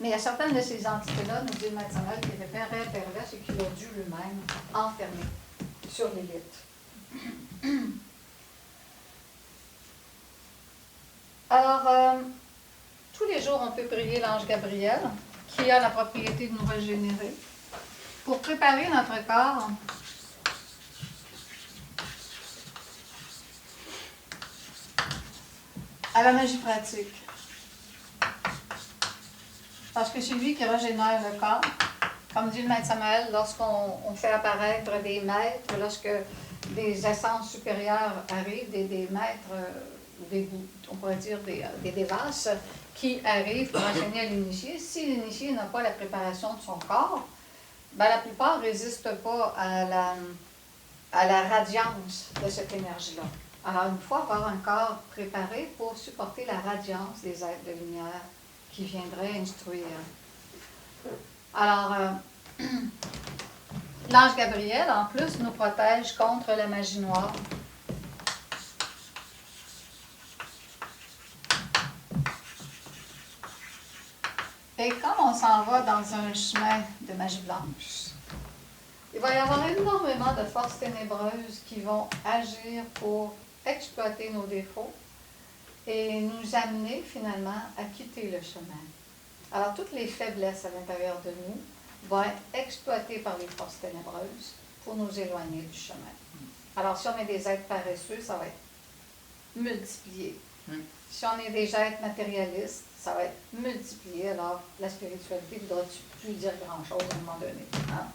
Mais il y a certaines de ces entités-là, nous dit le maître Samaël, qui étaient très perverses et qui l'ont dû lui-même enfermer sur l'élite. Alors, tous les jours, on peut prier l'ange Gabriel, qui a la propriété de nous régénérer, pour préparer notre corps à la magie pratique. Parce que c'est lui qui régénère le corps. Comme dit le maître Samuel, lorsqu'on fait apparaître des maîtres, lorsque des essences supérieures arrivent, des maîtres, on pourrait dire des dévasses, qui arrivent pour enseigner à l'initié, si l'initié n'a pas la préparation de son corps, ben, la plupart ne résistent pas à la radiance de cette énergie-là. Alors, il faut avoir un corps préparé pour supporter la radiance des êtres de lumière qui viendraient instruire. Alors, l'ange Gabriel, en plus, nous protège contre la magie noire. Et quand on s'en va dans un chemin de magie blanche, il va y avoir énormément de forces ténébreuses qui vont agir pour exploiter nos défauts et nous amener finalement à quitter le chemin. Alors, toutes les faiblesses à l'intérieur de nous vont être exploitées par les forces ténébreuses pour nous éloigner du chemin. Alors, si on est des êtres paresseux, ça va être multiplié. Si on est des êtres matérialistes, ça va être multiplié. Alors, la spiritualité ne voudra plus dire grand-chose à un moment donné. Hein?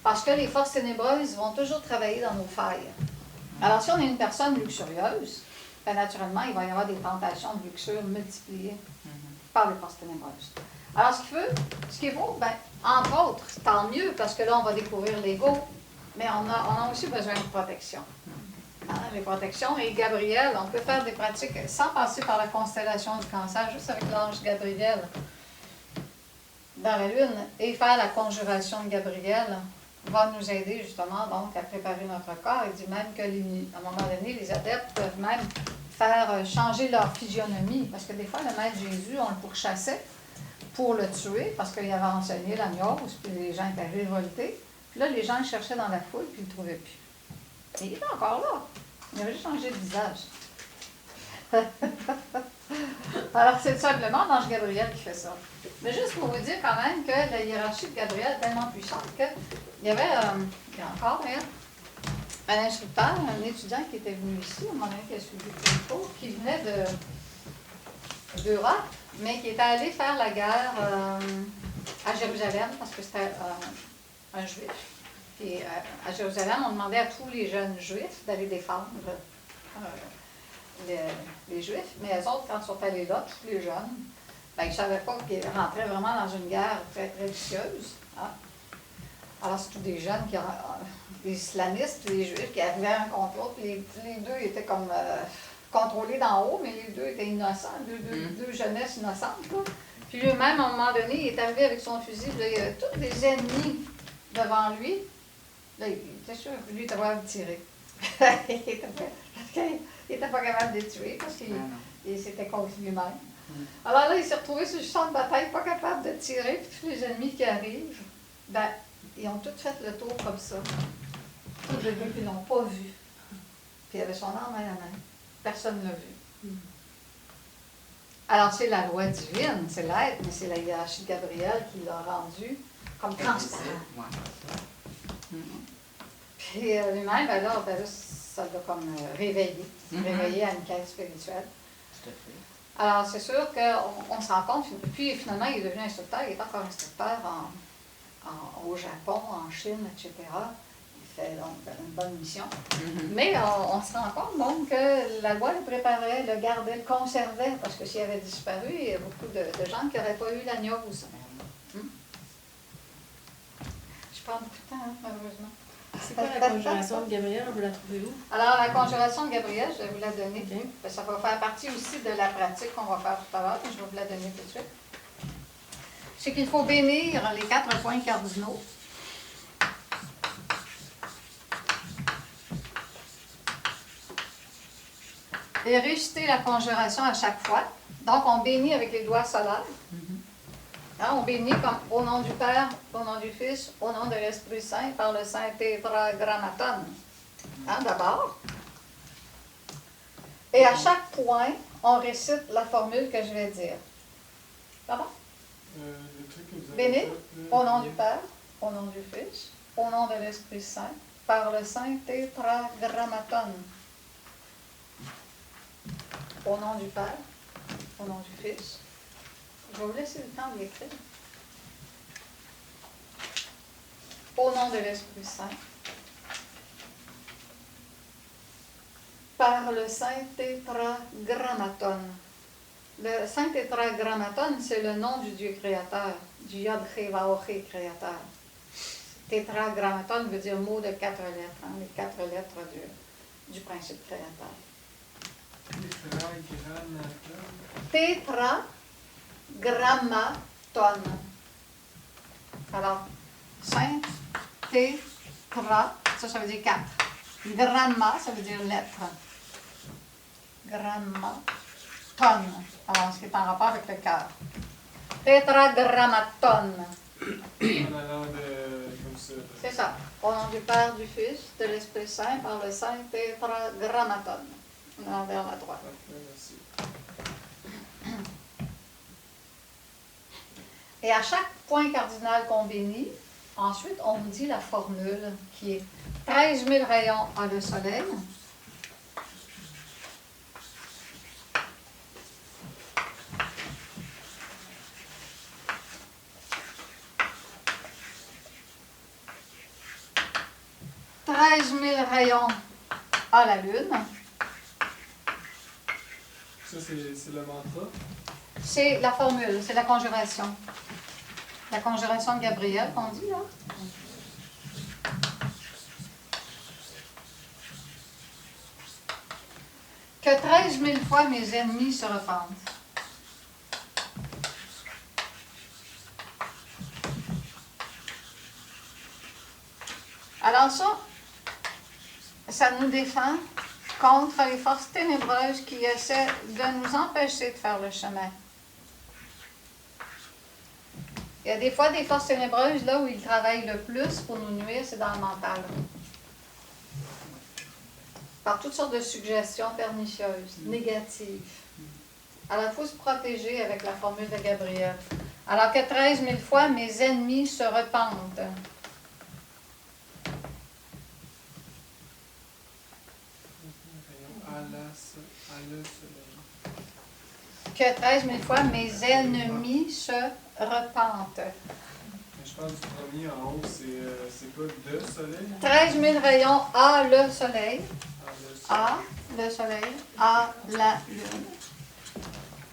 Parce que les forces ténébreuses vont toujours travailler dans nos failles. Alors, si on est une personne luxurieuse, ben, naturellement, il va y avoir des tentations de luxure multipliées par les forces ténébreuses. Alors, ce qu'il faut, ben, entre autres, tant mieux, parce que là, on va découvrir l'ego, mais on a aussi besoin de protection. Hein, les protections. Et Gabriel, on peut faire des pratiques sans passer par la constellation du cancer, juste avec l'ange Gabriel dans la Lune, et faire la conjuration de Gabriel va nous aider justement donc à préparer notre corps. Il dit même qu'à un moment donné, les adeptes peuvent même faire changer leur physionomie, parce que des fois, le Maître Jésus, on le pourchassait pour le tuer, parce qu'il avait enseigné la gnose, puis les gens étaient révoltés. Puis là, les gens le cherchaient dans la foule, puis ils ne le trouvaient plus. Mais il était encore là. Il avait juste changé de visage. Alors, c'est simplement l'ange Gabriel qui fait ça. Mais juste pour vous dire quand même que la hiérarchie de Gabriel est tellement puissante qu'il y avait, il y a encore d'ailleurs, un instructeur, un étudiant qui était venu ici, au moment qui a suivi le cours, qui venait d'Europe, mais qui était allé faire la guerre à Jérusalem, parce que c'était un juif. Puis à Jérusalem, on demandait à tous les jeunes juifs d'aller défendre les juifs, mais eux autres, quand ils sont allés là, tous les jeunes, ben, ils ne savaient pas qu'ils rentraient vraiment dans une guerre très, très vicieuse. Hein? Alors, c'est tous des jeunes, des islamistes, puis des juifs qui arrivaient un contre l'autre, puis les deux étaient comme contrôlés d'en haut, mais les deux étaient innocents, deux jeunesses innocentes. Là. Puis lui-même, à un moment donné, il est arrivé avec son fusil, puis là, il y avait tous des ennemis devant lui. Là, il était sûr que lui était capable de tirer. Il n'était pas capable de les tuer parce qu'il s'était contre lui-même. Alors là, il s'est retrouvé sur le champ de bataille, pas capable de tirer, puis tous les ennemis qui arrivent, ben, ils ont tous fait le tour comme ça. Tous les ennemis qui ne l'ont pas vu. Puis il avait son arme à la main. Personne ne l'a vu. Alors c'est la loi divine, c'est l'être, mais c'est la hiérarchie de Gabriel qui l'a rendu comme transparent. Puis lui-même, ben là, ça l'a comme réveillé à une quête spirituelle. Tout à fait. Alors, c'est sûr qu'on se rend compte, puis finalement, il est devenu instructeur, il est encore instructeur au Japon, en Chine, etc. Il fait donc une bonne mission. Mais on se rend compte donc que la loi le préparait, le gardait, le conservait, parce que s'il avait disparu, il y a beaucoup de gens qui n'auraient pas eu la gnose. Je prends beaucoup de temps, hein, malheureusement. C'est quoi la conjuration de Gabriel? On peut la trouver où? Alors, la conjuration de Gabriel, je vais vous la donner. Okay. Ça va faire partie aussi de la pratique qu'on va faire tout à l'heure, mais je vais vous la donner tout de suite. C'est qu'il faut bénir les 4 points cardinaux. Et réciter la conjuration à chaque fois. Donc, on bénit avec les doigts solaires. Hein, on bénit comme au nom du Père, au nom du Fils, au nom de l'Esprit Saint, par le Saint Tétragrammaton. Hein, d'abord. Et à chaque point, on récite la formule que je vais dire. Ça va? Le truc que vous avez Béni, fait, là, au nom du Père, au nom du Fils, au nom de l'Esprit Saint, par le Saint Tétragrammaton. Au nom du Père, au nom du Fils. Je vais vous laisser le temps d'y écrire. Au nom de l'Esprit Saint, par le Saint Tétragrammaton. Le Saint Tétragrammaton, c'est le nom du Dieu créateur, du Yod-Hé-Vaor-Hé créateur. Tétragrammaton veut dire mot de 4 lettres, hein, les 4 lettres du principe créateur. Tétragrammaton. Alors, Saint Tétra, ça veut dire 4. Gramma, ça veut dire lettre. Grammaton. Alors, ce qui est en rapport avec le cœur. Tétragrammaton. En allant de comme ça. C'est ça. Au nom du Père, du Fils, de l'Esprit Saint, par le Saint Tétragrammaton. En allant vers la droite. Parfait, merci. Et à chaque point cardinal qu'on bénit, ensuite, on vous dit la formule qui est 13 000 rayons à le soleil. « 13 000 rayons à la Lune. » Ça, c'est le mantra. C'est la formule, c'est la conjuration. La conjuration de Gabriel, qu'on dit, là. Que 13 000 fois mes ennemis se repentent. Alors ça nous défend contre les forces ténébreuses qui essaient de nous empêcher de faire le chemin. Il y a des fois des forces ténébreuses, là où ils travaillent le plus pour nous nuire, c'est dans le mental. Par toutes sortes de suggestions pernicieuses, négatives. Alors, il faut se protéger avec la formule de Gabriel. Alors que 13 000 fois, mes ennemis se repentent. À le soleil. Que 13 000 fois, mes ennemis se repentent. Mais je pense du premier en haut, c'est pas de soleil. 13 000 rayons à le soleil. À le soleil. À le soleil, à la lune.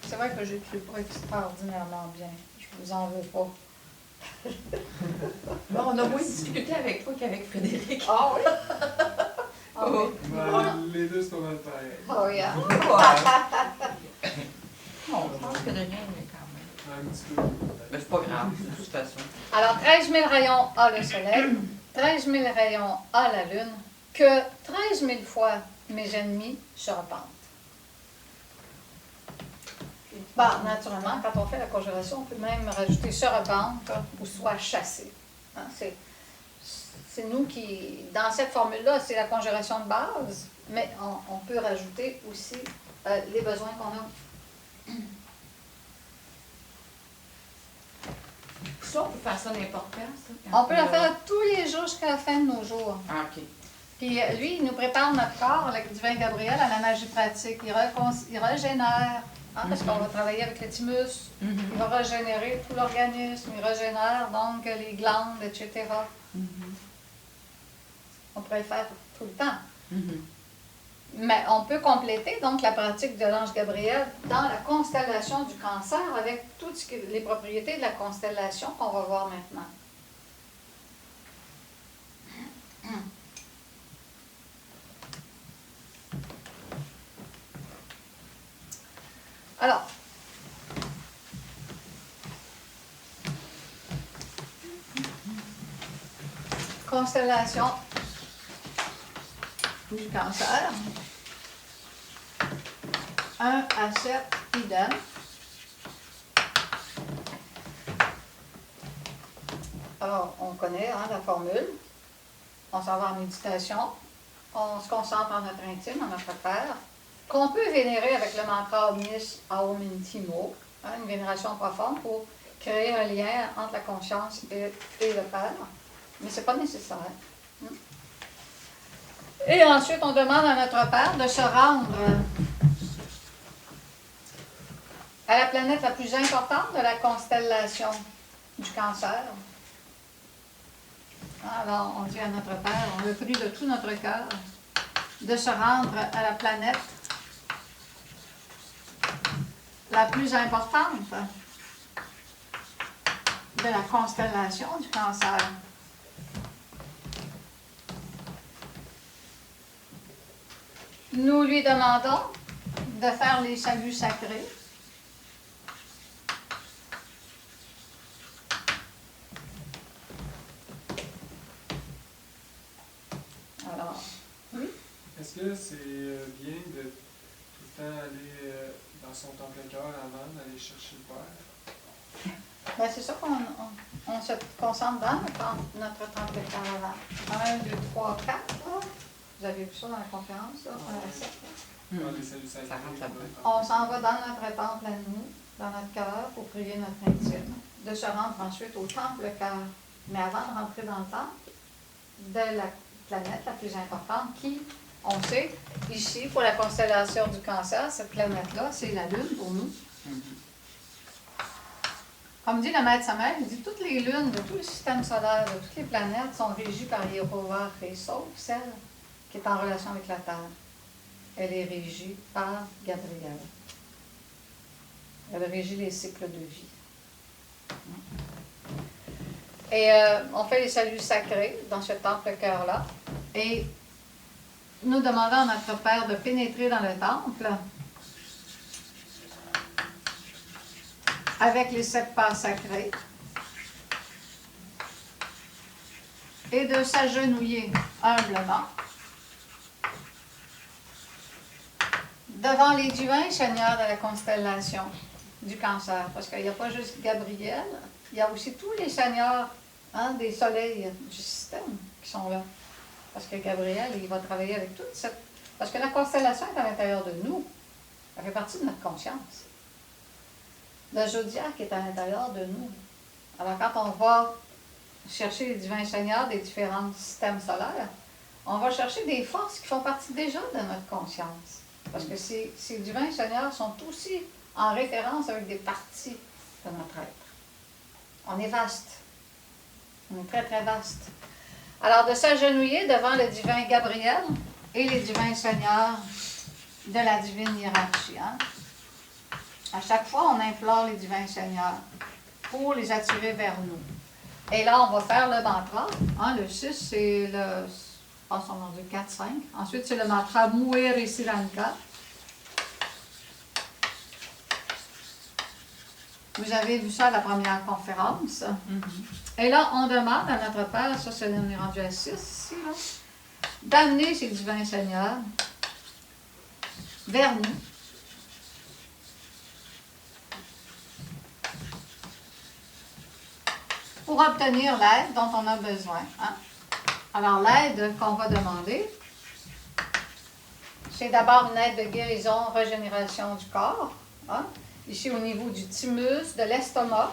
C'est vrai que j'écris pas extraordinairement bien. Je vous en veux pas. Bon, on a moins discuté avec toi qu'avec Frédéric. Ah oui? Ah oui? Ben, les deux, c'est pas mal pareil. Oh yeah. Non, je pense que le lien, mais quand même. Un petit peu. Mais c'est pas grave, de toute façon. Alors, 13 000 rayons à le soleil, 13 000 rayons à la lune, que 13 000 fois mes ennemis se repentent. Bah, naturellement, quand on fait la conjuration, on peut même rajouter se repentent ou soit chasser. Hein, c'est nous qui, dans cette formule-là, c'est la conjuration de base, mais on peut rajouter aussi les besoins qu'on a. Ça, on peut faire ça n'importe quand, ça. On peut le faire tous les jours jusqu'à la fin de nos jours. Ah, OK. Puis lui, il nous prépare notre corps, le divin Gabriel, à la magie pratique. Il régénère, hein, parce qu'on va travailler avec le thymus. Il va régénérer tout l'organisme, il régénère donc les glandes, etc. On pourrait le faire tout le temps. Mais on peut compléter donc la pratique de l'ange Gabriel dans la constellation du Cancer avec toutes les propriétés de la constellation qu'on va voir maintenant. Alors, constellation du Cancer. 1 à 7 idem. Alors, on connaît la formule. On s'en va en méditation. On se concentre en notre intime, en notre Père. qu'on peut vénérer avec le mantra Omnis Aum Intimo, hein, une vénération profonde pour créer un lien entre la conscience et le Père. Mais ce n'est pas nécessaire. Et ensuite, on demande à notre Père de se rendre à la planète la plus importante de la constellation du Cancer. Alors, on dit à notre Père, on le prie de tout notre cœur, de se rendre à la planète la plus importante de la constellation du Cancer. Nous lui demandons de faire les saluts sacrés. Alors, oui. Est-ce que c'est bien de tout le temps aller dans son temple-cœur avant d'aller chercher le Père? Ben, c'est ça qu'on se concentre dans notre temple-cœur avant. 1, 2, 3, 4, là. Vous avez vu ça dans la conférence, là? Dans les saluts sacrés, Ça rentre là-bas. On s'en va dans notre temple à nous, dans notre cœur, pour prier notre intime, de se rendre ensuite au temple-cœur. Mais avant de rentrer dans le temple, de la planète la plus importante, qui, on sait, ici, pour la constellation du Cancer, cette planète-là, c'est la Lune pour nous. Comme dit le Maître Samuel, il dit toutes les lunes de tout le système solaire, de toutes les planètes sont régies par Yehovah, sauf celle qui est en relation avec la Terre. Elle est régie par Gabriel. Elle régit les cycles de vie. Et on fait les saluts sacrés dans ce temple-cœur-là. Et nous demandons à notre Père de pénétrer dans le temple avec les 7 pas sacrés et de s'agenouiller humblement devant les divins seigneurs de la constellation du Cancer. Parce qu'il n'y a pas juste Gabriel, il y a aussi tous les seigneurs des soleils du système qui sont là. Parce que Gabriel, il va travailler avec toute cette... Parce que la constellation est à l'intérieur de nous. Elle fait partie de notre conscience. Le zodiaque est à l'intérieur de nous. Alors quand on va chercher les divins seigneurs des différents systèmes solaires, on va chercher des forces qui font partie déjà de notre conscience. Parce que ces divins seigneurs sont aussi en référence avec des parties de notre être. On est vaste. On est très, très vaste. Alors, de s'agenouiller devant le divin Gabriel et les divins seigneurs de la divine hiérarchie. Hein? À chaque fois, on implore les divins seigneurs pour les attirer vers nous. Et là, on va faire le mantra. Hein? Le 6, c'est le... Je pense qu'on en dit 4, 5. Ensuite, c'est le mantra Muere Siranka. Vous avez vu ça à la première conférence. Et là, on demande à notre Père, ça c'est on est rendu à 6 ici, là, d'amener ces divins seigneurs vers nous. Pour obtenir l'aide dont on a besoin. Hein? Alors, l'aide qu'on va demander, c'est d'abord une aide de guérison, régénération du corps. Hein? Ici, au niveau du thymus, de l'estomac.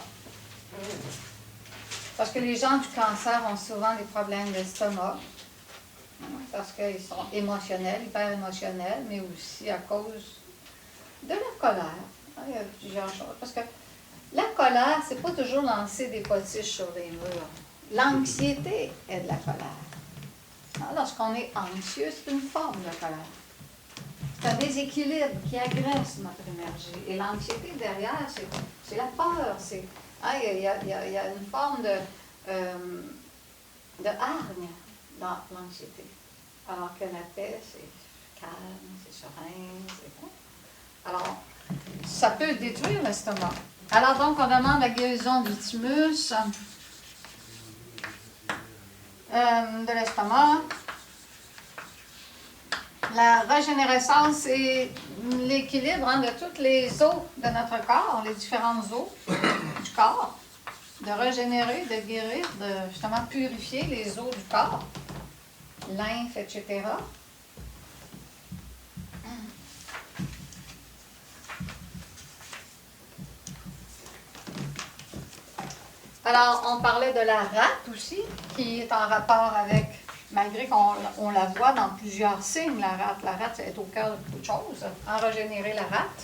Parce que les gens du cancer ont souvent des problèmes d'estomac. Parce qu'ils sont émotionnels, hyper émotionnels, mais aussi à cause de la colère. Hein? Il y a plusieurs choses. Parce que la colère, c'est pas toujours lancer des potiches sur les murs. L'anxiété est de la colère. Lorsqu'on est anxieux, c'est une forme de colère. C'est un déséquilibre qui agresse notre énergie. Et l'anxiété derrière, c'est la peur. Il y a une forme de hargne dans l'anxiété. Alors que la paix, c'est calme, c'est serein, c'est bon. Alors, ça peut détruire l'estomac. Alors donc, on demande la guérison du thymus, de l'estomac. La régénérescence et l'équilibre de toutes les os de notre corps, les différentes os du corps, de régénérer, de guérir, de justement purifier les os du corps, lymphe, etc. Alors, on parlait de la rate aussi, qui est en rapport avec, malgré qu'on la voit dans plusieurs signes, la rate. La rate est au cœur de beaucoup de choses. En régénérer la rate.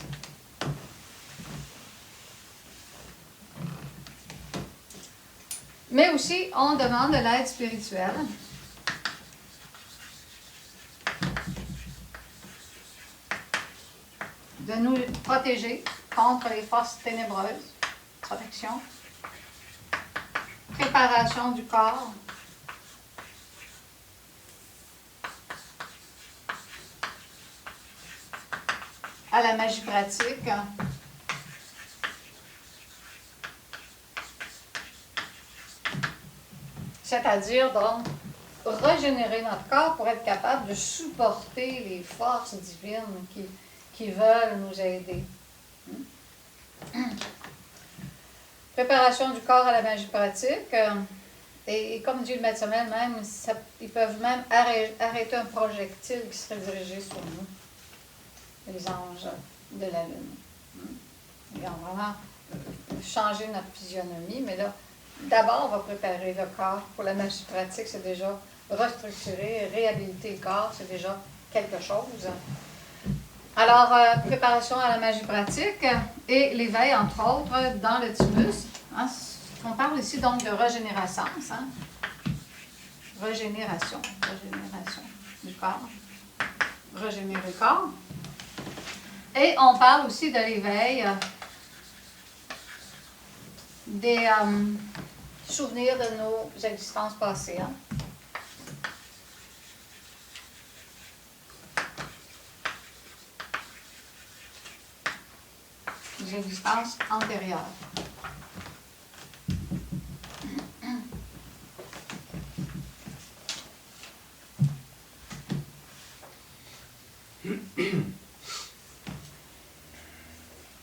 Mais aussi, on demande de l'aide spirituelle. De nous protéger contre les forces ténébreuses. Protection. Préparation du corps. À la magie pratique. C'est-à-dire, donc, régénérer notre corps pour être capable de supporter les forces divines qui veulent nous aider. Préparation du corps à la magie pratique. Et comme dit le maître même, ils peuvent même arrêter un projectile qui serait dirigé sur nous, les anges de la Lune. Ils ont vraiment changé notre physionomie, mais là, d'abord, on va préparer le corps pour la magie pratique, c'est déjà restructurer, réhabiliter le corps, c'est déjà quelque chose. Alors, préparation à la magie pratique et l'éveil, entre autres, dans le thymus. Hein, on parle ici donc de régénération. Hein? Régénération du corps. Régénérer le corps. Et on parle aussi de l'éveil des souvenirs de nos existences passées. Hein? Des existences antérieures.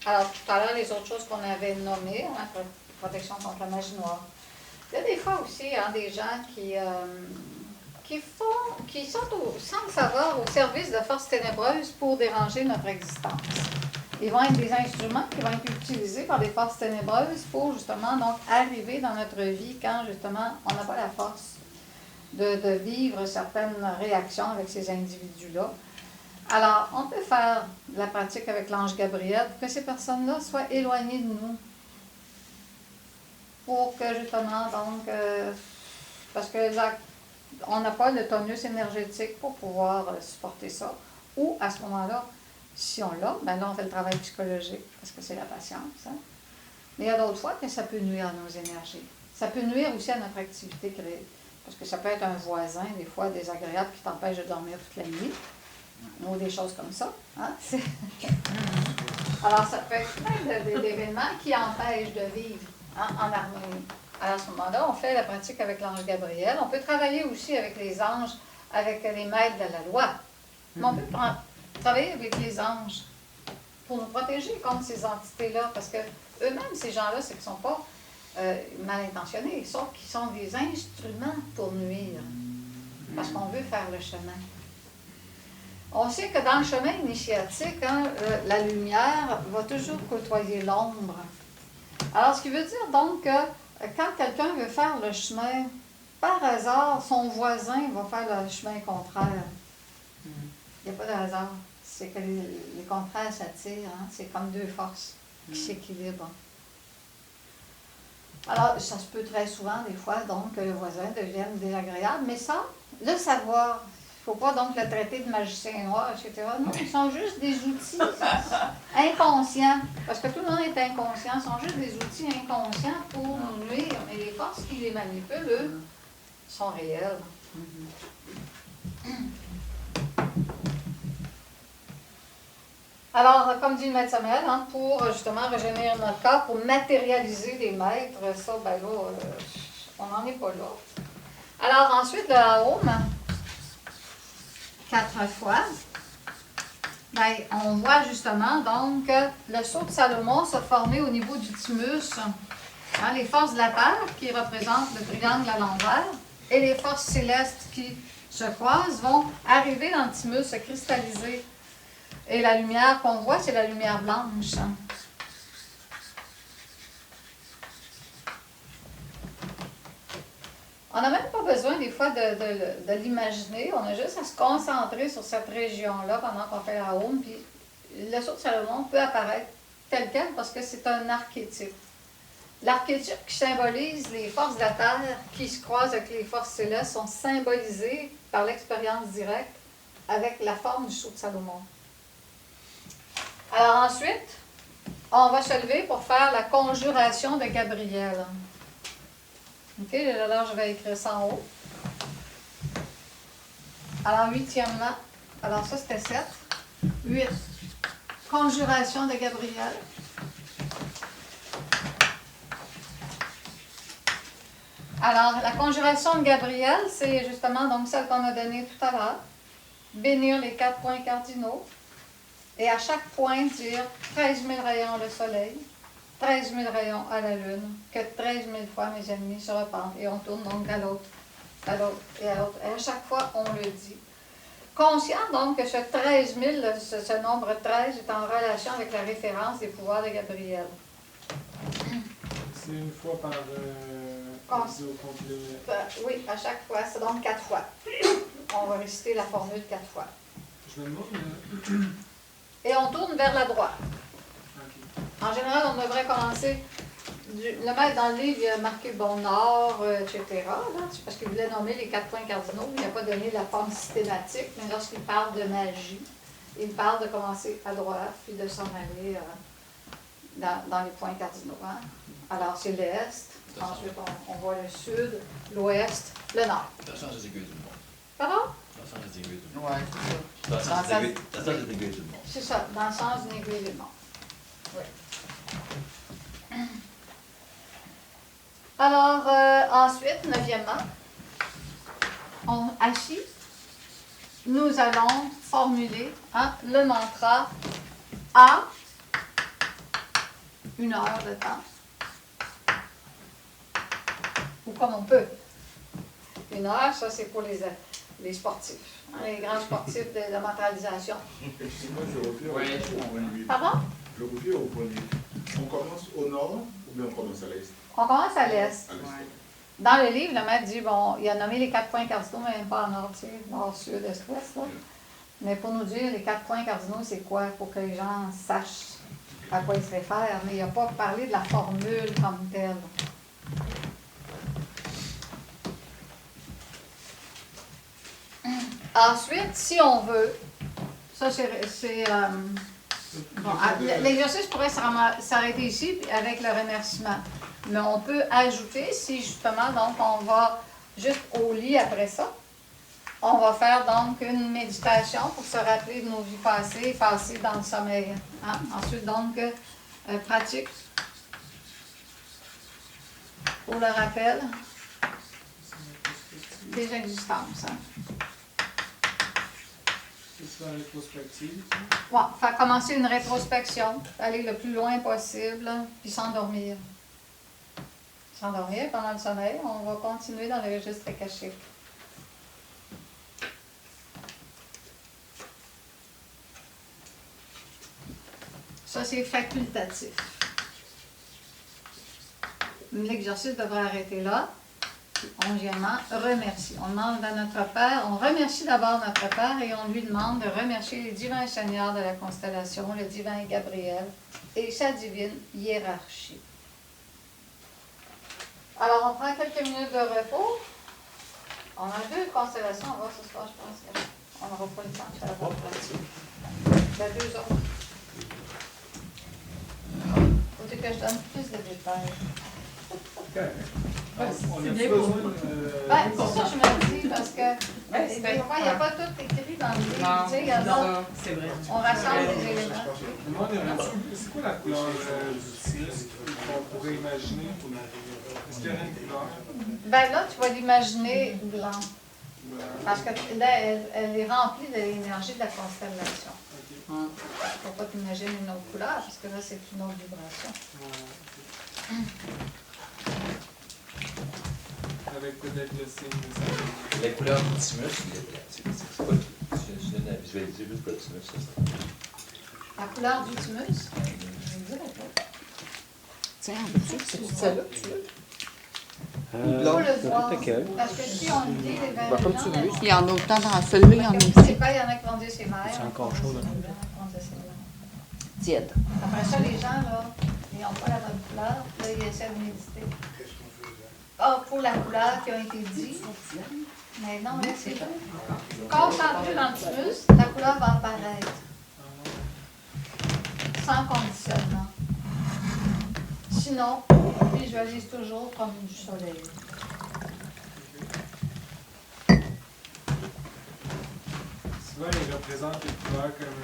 Alors, tout à l'heure, les autres choses qu'on avait nommées, hein, protection contre la magie noire. Il y a des fois aussi des gens qui sont sans le savoir au service de forces ténébreuses pour déranger notre existence. Ils vont être des instruments qui vont être utilisés par des forces ténébreuses pour justement donc arriver dans notre vie quand justement on n'a pas la force de vivre certaines réactions avec ces individus-là. Alors, on peut faire de la pratique avec l'ange Gabriel pour que ces personnes-là soient éloignées de nous. Pour que justement, donc, parce que on n'a pas le tonus énergétique pour pouvoir supporter ça. Ou à ce moment-là, si on l'a, ben là, on fait le travail psychologique, parce que c'est la patience. Hein? Mais il y a d'autres fois que ça peut nuire à nos énergies. Ça peut nuire aussi à notre activité créée. Parce que ça peut être un voisin, des fois, désagréable, qui t'empêche de dormir toute la nuit. Ou des choses comme ça. Hein? Alors, ça peut être plein d'événements qui empêchent de vivre en harmonie. Alors, à ce moment-là, on fait la pratique avec l'ange Gabriel. On peut travailler aussi avec les anges, avec les maîtres de la loi. Mais on peut travailler avec les anges pour nous protéger contre ces entités-là. Parce que eux-mêmes, ces gens-là, c'est qu'ils ne sont pas mal intentionnés, sauf qu'ils sont des instruments pour nuire. Parce qu'on veut faire le chemin. On sait que dans le chemin initiatique, la lumière va toujours côtoyer l'ombre. Alors, ce qui veut dire donc que quand quelqu'un veut faire le chemin, par hasard, son voisin va faire le chemin contraire. Il n'y a pas de hasard. C'est que les contraires s'attirent. Hein? C'est comme deux forces qui s'équilibrent. Alors, ça se peut très souvent, des fois, donc, que le voisin devienne désagréable. Mais ça, le savoir, il ne faut pas donc le traiter de magicien noir, etc. Non, ils sont juste des outils inconscients. Parce que tout le monde est inconscient. Ils sont juste des outils inconscients pour nous nuire. Mais les forces qui les manipulent, eux, sont réelles. Alors, comme dit le maître Samuel, hein, pour justement régénérer notre corps, pour matérialiser des maîtres, ça, ben là, on n'en est pas là. Alors, ensuite, le Aum, 4 fois, ben, on voit justement donc que le sceau de Salomon se formait au niveau du thymus. Hein, les forces de la Terre, qui représentent le triangle à l'envers, et les forces célestes qui se croisent, vont arriver dans le thymus, se cristalliser. Et la lumière qu'on voit, c'est la lumière blanche. besoin des fois de l'imaginer. On a juste à se concentrer sur cette région-là pendant qu'on fait la home. Puis le saut de Salomon peut apparaître tel quel parce que c'est un archétype. L'archétype qui symbolise les forces de la Terre qui se croisent avec les forces célestes sont symbolisées par l'expérience directe avec la forme du saut de Salomon. Alors ensuite, on va se lever pour faire la conjuration de Gabriel. OK, alors je vais écrire ça en haut. Alors, huitièmement, alors ça c'était 7. 8. Conjuration de Gabriel. Alors, la conjuration de Gabriel, c'est justement donc celle qu'on a donnée tout à l'heure. Bénir les 4 points cardinaux. Et à chaque point, dire 13 000 rayons le soleil, 13 000 rayons à la lune, que 13 000 fois mes ennemis se repentent. Et on tourne donc à l'autre, à l'autre et à l'autre. Et à chaque fois, on le dit. Conscient donc que ce 13 000, ce nombre 13, est en relation avec la référence des pouvoirs de Gabriel. C'est une fois par exo complet. Oui, à chaque fois. C'est donc 4 fois. On va réciter la formule 4 fois. Je me demande. Et on tourne vers la droite. Ok. En général, on devrait commencer. Le maître dans le livre, il a marqué bon nord, etc. Là, parce qu'il voulait nommer les 4 points cardinaux. Il n'a pas donné la forme systématique, mais lorsqu'il parle de magie, il parle de commencer à droite, puis de s'en aller dans les points cardinaux. Hein? Alors, c'est l'est. Ensuite, on voit le sud, l'ouest, le nord. Dans le sens des aiguilles du monde. Pardon? Dans le sens des aiguilles du monde. Ouais, c'est ça. Dans le sens des aiguilles du monde. C'est ça, dans le sens d'une aiguille du monde. Oui. Alors, ensuite, neuvièmement, assis, nous allons formuler le mantra à 1 heure de temps. Ou comme on peut. 1 heure, ça c'est pour les sportifs, les grands sportifs de la mentalisation. Excusez-moi, je reviens au point de vue. Pardon? Je reviens au point de vue. On commence au nord ou bien on commence à l'est? On commence à l'est. À l'est. Dans le livre, le maître dit, bon, il a nommé les 4 points cardinaux, mais même pas en ordre, tu sais, nord, sud, est, ouest, là. Mais pour nous dire les 4 points cardinaux, c'est quoi? Pour que les gens sachent à quoi ils se réfèrent. Mais il n'a pas parlé de la formule comme telle. Ensuite, si on veut, ça c'est bon, l'exercice pourrait s'arrêter ici avec le remerciement. Mais on peut ajouter, si justement, donc on va juste au lit après ça, on va faire donc une méditation pour se rappeler de nos vies passées et passer dans le sommeil. Hein? Ensuite, donc, pratique pour le rappel des existences. Hein? C'est la rétrospective. Ouais, faire commencer une rétrospection, aller le plus loin possible, puis s'endormir. S'endormir pendant le sommeil, on va continuer dans le registre akashique. Ça, c'est facultatif. L'exercice devrait arrêter là. 11e, remercie. On demande à notre Père, on remercie d'abord notre Père et on lui demande de remercier les divins seigneurs de la constellation, le divin Gabriel et sa divine hiérarchie. Alors, on prend quelques minutes de repos. On a 2 constellations à voir ce soir, je pense. On n'aura pas le temps de faire la bonne partie. Il y a 2 autres. Faut que je donne plus de détails. On a bien besoin pour C'est ça que je me dis, parce que des fois, il n'y a pas tout écrit dans le livre. Tu sais, il y en a, C'est vrai. on rassemble des éléments. Moi, c'est quoi la couleur du tissu qu'on pourrait imaginer? Est-ce qu'il y aurait une couleur? Ben là, tu vas l'imaginer blanc. Parce que là, elle est remplie de l'énergie de la constellation. Il ne faut pas t'imaginer une autre couleur, parce que là, c'est une autre vibration. Avec peut-être le signe de ça. La couleur du thymus, c'est quoi? Je viens de visualiser juste le thymus, c'est ça. La couleur du thymus, je vais dire un peu. Tiens, c'est celle-là, tu veux? Il faut le voir. peut-être lequel. Parce que si on dit les Bah, comme tu veux. Il y en a autant dans celui-là, il y en a C'est aussi. pas, il y en a qui vont dire c'est vert. C'est encore chaud, là. Il y en a qui vont dire c'est blanc. Tiède. Après ça, les gens, là, ils n'ont pas la bonne couleur. Là, ils essaient de méditer. Ah, pour la couleur qui a été dit. Mais non, là, c'est tout. Concentré dans le thymus, la couleur va apparaître. Sans conditionnement. Sinon, on visualise toujours comme du soleil. Souvent, ils représentent les couleurs comme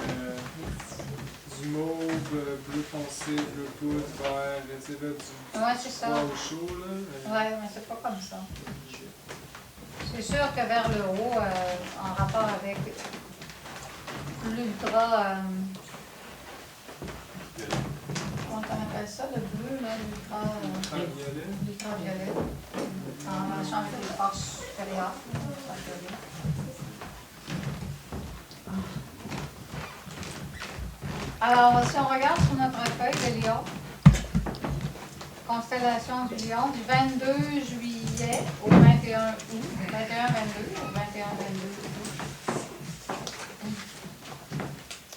du mauve, bleu foncé, bleu poudre, vert, tu sais, là, du Ouais, c'est ça. froid au chaud, là. Ouais, mais c'est pas comme ça. C'est sûr que vers le haut, en rapport avec l'ultra. Comment on appelle ça, le bleu, là, Ultraviolet. l'ultraviolet. En marchant avec les forces supérieures. Ultraviolet. Alors, si on regarde sur notre feuille de Lion, constellation du Lion, du 22 juillet au 21 août, 21-22 au 21-22 août.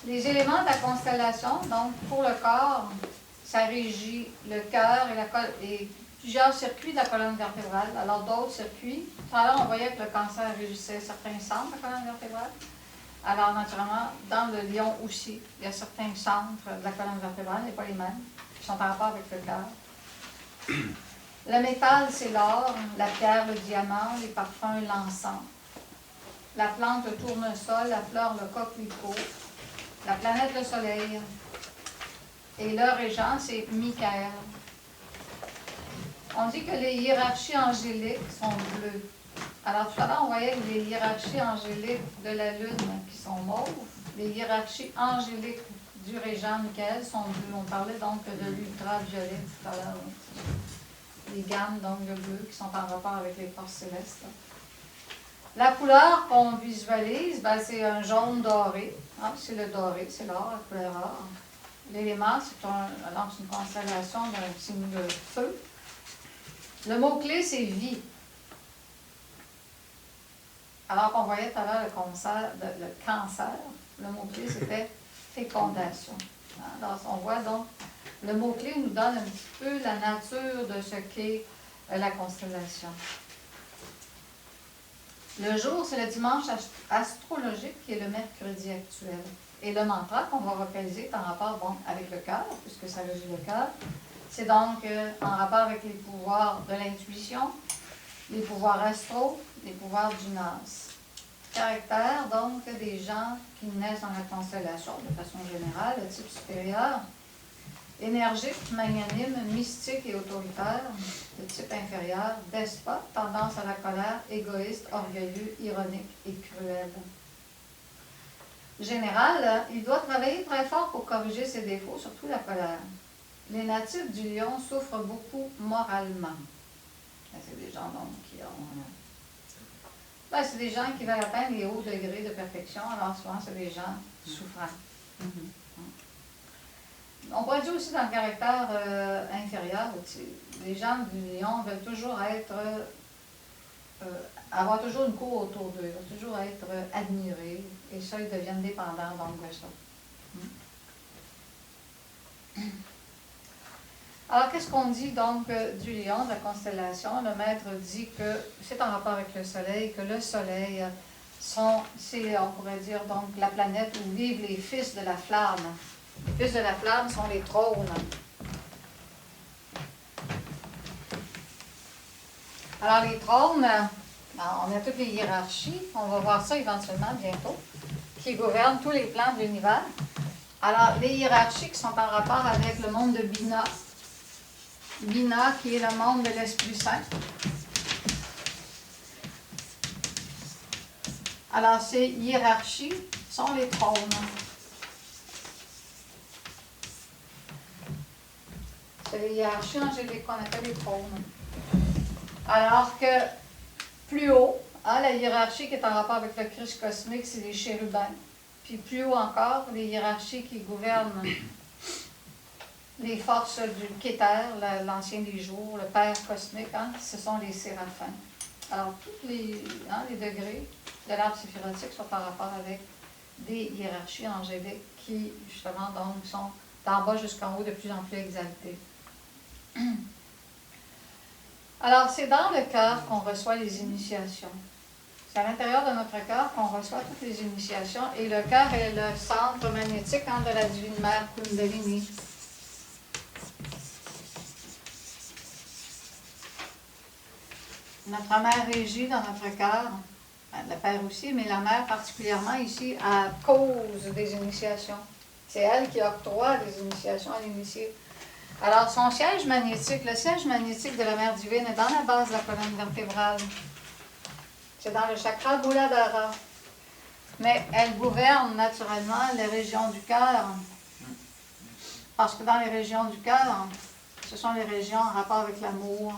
Les éléments de la constellation, donc pour le corps, ça régit le cœur et plusieurs circuits de la colonne vertébrale. Alors d'autres circuits, tout à l'heure on voyait que le cancer régissait certains centres de la colonne vertébrale. Alors naturellement, dans le lion aussi, il y a certains centres de la colonne vertébrale, mais pas les mêmes, qui sont en rapport avec le cœur. Le métal, c'est l'or, la pierre, le diamant, les parfums, l'encens. La plante, le tournesol, la fleur, le coquelicot. La planète, le soleil. Et le régent, c'est Michael. On dit que les hiérarchies angéliques sont bleues. Alors tout à l'heure, on voyait les hiérarchies angéliques de la Lune qui sont mauves. Les hiérarchies angéliques du régent Michael sont bleues. On parlait donc de l'ultraviolet tout à l'heure. Les gammes donc de bleu qui sont en rapport avec les forces célestes. La couleur qu'on visualise, ben, c'est un jaune doré. Ah, c'est le doré, c'est l'or, la couleur or. L'élément, c'est une constellation d'un signe de feu. Le mot-clé, c'est vie. Alors qu'on voyait tout à l'heure le cancer, le mot-clé, c'était fécondation. Alors, on voit donc, le mot-clé nous donne un petit peu la nature de ce qu'est la constellation. Le jour, c'est le dimanche astrologique qui est le mercredi actuel. Et le mantra qu'on va vocaliser est en rapport avec le cœur, puisque ça régit le cœur. C'est donc en rapport avec les pouvoirs de l'intuition, les pouvoirs astraux, les pouvoirs du Nas. Caractère, donc, des gens qui naissent dans la constellation, de façon générale, de type supérieur, énergique, magnanime, mystique et autoritaire, de type inférieur, despote, tendance à la colère, égoïste, orgueilleux, ironique et cruel. Général, il doit travailler très fort pour corriger ses défauts, surtout la colère. Les natifs du lion souffrent beaucoup moralement. C'est des gens donc qui ont... c'est des gens qui veulent atteindre les hauts degrés de perfection, alors souvent c'est des gens souffrants. On pourrait dire aussi dans le caractère inférieur, les gens du lion veulent toujours avoir toujours une cour autour d'eux, veulent toujours être admirés, et ça, ils deviennent dépendants donc de ça. Alors, qu'est-ce qu'on dit donc du lion, de la constellation? Le maître dit que c'est en rapport avec le soleil, que le soleil, c'est, on pourrait dire, donc la planète où vivent les fils de la flamme. Les fils de la flamme sont les trônes. Alors, les trônes, on a toutes les hiérarchies, on va voir ça éventuellement bientôt, qui gouvernent tous les plans de l'univers. Alors, les hiérarchies qui sont en rapport avec le monde de Bina. Bina, qui est le monde de l'Esprit Saint. Alors, ces hiérarchies sont les trônes. C'est les hiérarchies angéliques qu'on appelle les trônes. Alors que plus haut, la hiérarchie qui est en rapport avec le Christ cosmique, c'est les chérubins. Puis plus haut encore, les hiérarchies qui gouvernent les forces du Kéter, l'ancien des jours, le Père cosmique, hein, ce sont les séraphins. Alors, tous les degrés de l'arbre séphirotique sont par rapport avec des hiérarchies angéliques qui, justement, donc, sont d'en bas jusqu'en haut de plus en plus exaltées. Alors, c'est dans le cœur qu'on reçoit les initiations. C'est à l'intérieur de notre cœur qu'on reçoit toutes les initiations et le cœur est le centre magnétique de la Divine Mère Kundalini. Notre mère régit dans notre cœur, le père aussi, mais la mère particulièrement ici à cause des initiations. C'est elle qui octroie les initiations à l'initié. Alors son siège magnétique, le siège magnétique de la mère divine est dans la base de la colonne vertébrale. C'est dans le chakra Muladhara. Mais elle gouverne naturellement les régions du cœur. Parce que dans les régions du cœur, ce sont les régions en rapport avec l'amour.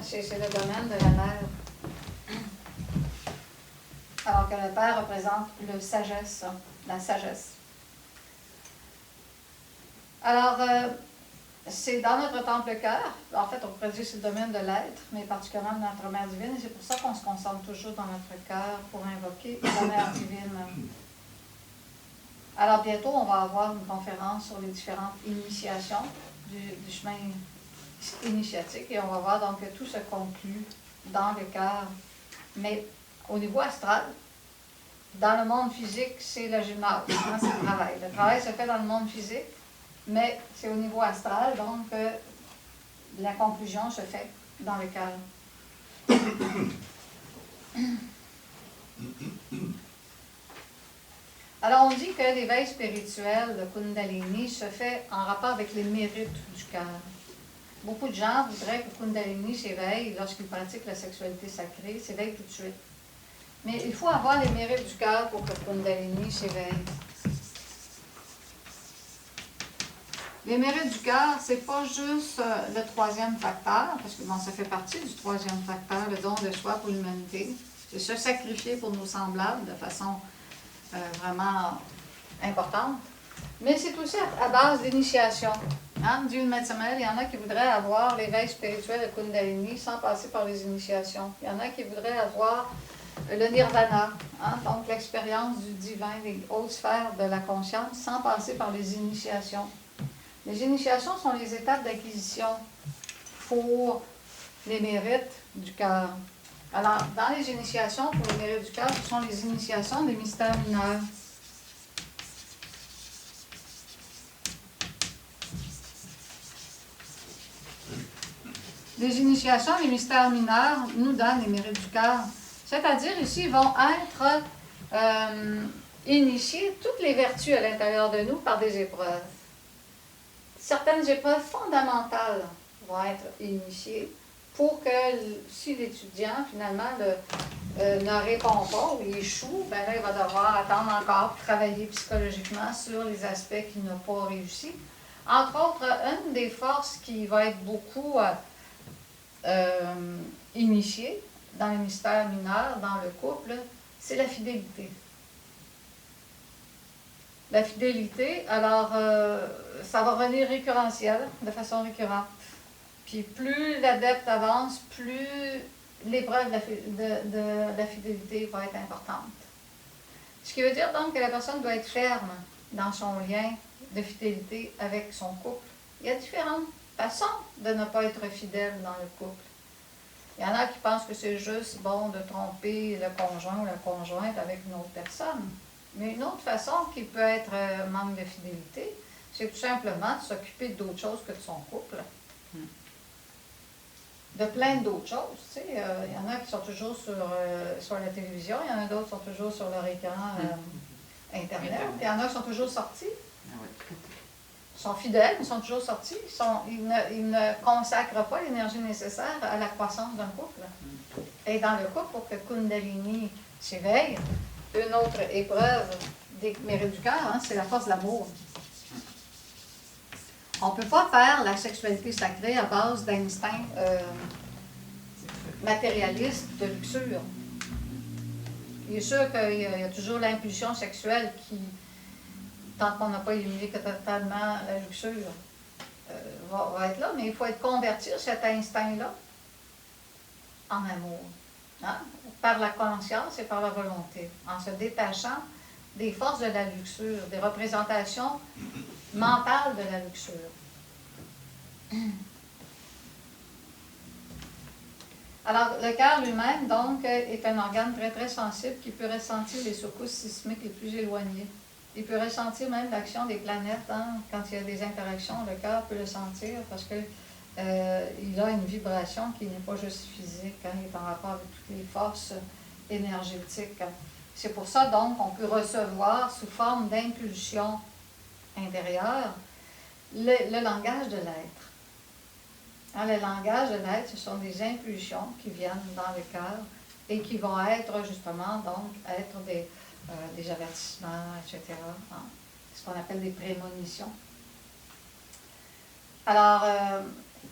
C'est le domaine de la mère. Alors que le père représente la sagesse. Alors, c'est dans notre temple-cœur. En fait, on pourrait dire que c'est le domaine de l'être, mais particulièrement de notre mère divine. Et c'est pour ça qu'on se concentre toujours dans notre cœur pour invoquer la mère divine. Alors, bientôt, on va avoir une conférence sur les différentes initiations du chemin initiatique et on va voir donc que tout se conclut dans le cœur. Mais au niveau astral, dans le monde physique, c'est le gymnase, c'est le travail. Le travail se fait dans le monde physique, mais c'est au niveau astral, donc la conclusion se fait dans le cœur. Alors on dit que l'éveil spirituel de Kundalini se fait en rapport avec les mérites du cœur. Beaucoup de gens voudraient que Kundalini s'éveille lorsqu'ils pratiquent la sexualité sacrée, s'éveille tout de suite. Mais il faut avoir les mérites du cœur pour que Kundalini s'éveille. Les mérites du cœur, c'est pas juste le troisième facteur, parce que bon, ça fait partie du troisième facteur, le don de soi pour l'humanité. C'est se sacrifier pour nos semblables de façon vraiment importante. Mais c'est aussi à base d'initiation. Dieu le Maître Samael, il y en a qui voudraient avoir l'éveil spirituel de Kundalini sans passer par les initiations. Il y en a qui voudraient avoir le nirvana, donc l'expérience du divin, les hautes sphères de la conscience, sans passer par les initiations. Les initiations sont les étapes d'acquisition pour les mérites du cœur. Alors, dans les initiations pour les mérites du cœur, ce sont les initiations des mystères mineurs. Les initiations, les mystères mineurs nous donnent les mérites du cœur. C'est-à-dire, ici, vont être initiées toutes les vertus à l'intérieur de nous par des épreuves. Certaines épreuves fondamentales vont être initiées pour que, si l'étudiant, finalement, ne répond pas ou échoue, ben là, il va devoir attendre encore pour travailler psychologiquement sur les aspects qu'il n'a pas réussi. Entre autres, une des forces qui va être beaucoup initiée dans les mystères mineurs, dans le couple, c'est la fidélité. La fidélité, alors, ça va revenir récurrentiel, de façon récurrente. Puis plus l'adepte avance, plus l'épreuve de la fidélité va être importante. Ce qui veut dire donc que la personne doit être ferme dans son lien de fidélité avec son couple. Il y a différentes façons de ne pas être fidèle dans le couple. Il y en a qui pensent que c'est juste bon de tromper le conjoint ou la conjointe avec une autre personne. Mais une autre façon qui peut être manque de fidélité, c'est tout simplement de s'occuper d'autre chose que de son couple. De plein d'autres choses. Tu sais, il y en a qui sont toujours sur la télévision, il y en a d'autres qui sont toujours sur leur écran Internet, il y en a qui sont toujours sortis. Ils sont fidèles, ils sont toujours sortis, ils ne consacrent pas l'énergie nécessaire à la croissance d'un couple. Et dans le couple, pour que Kundalini s'éveille, une autre épreuve des mérites du cœur, c'est la force de l'amour. On ne peut pas faire la sexualité sacrée à base d'instincts matérialistes de luxure. Il est sûr qu'il y a toujours l'impulsion sexuelle tant qu'on n'a pas éliminé totalement la luxure, va être là, mais il faut être convertir cet instinct-là en amour, hein, par la conscience et par la volonté, en se détachant des forces de la luxure, des représentations mentales de la luxure. Alors, le cœur lui-même, donc, est un organe très, très sensible qui peut ressentir les secousses sismiques les plus éloignées. Il peut ressentir même l'action des planètes, hein, quand il y a des interactions, le cœur peut le sentir parce que il a une vibration qui n'est pas juste physique, hein, il est en rapport avec toutes les forces énergétiques. C'est pour ça, donc, qu'on peut recevoir sous forme d'impulsion intérieure le langage de l'être. Hein, le langage de l'être, ce sont des impulsions qui viennent dans le cœur et qui vont être, justement, donc, être des avertissements, etc. Hein, ce qu'on appelle des prémonitions. Alors,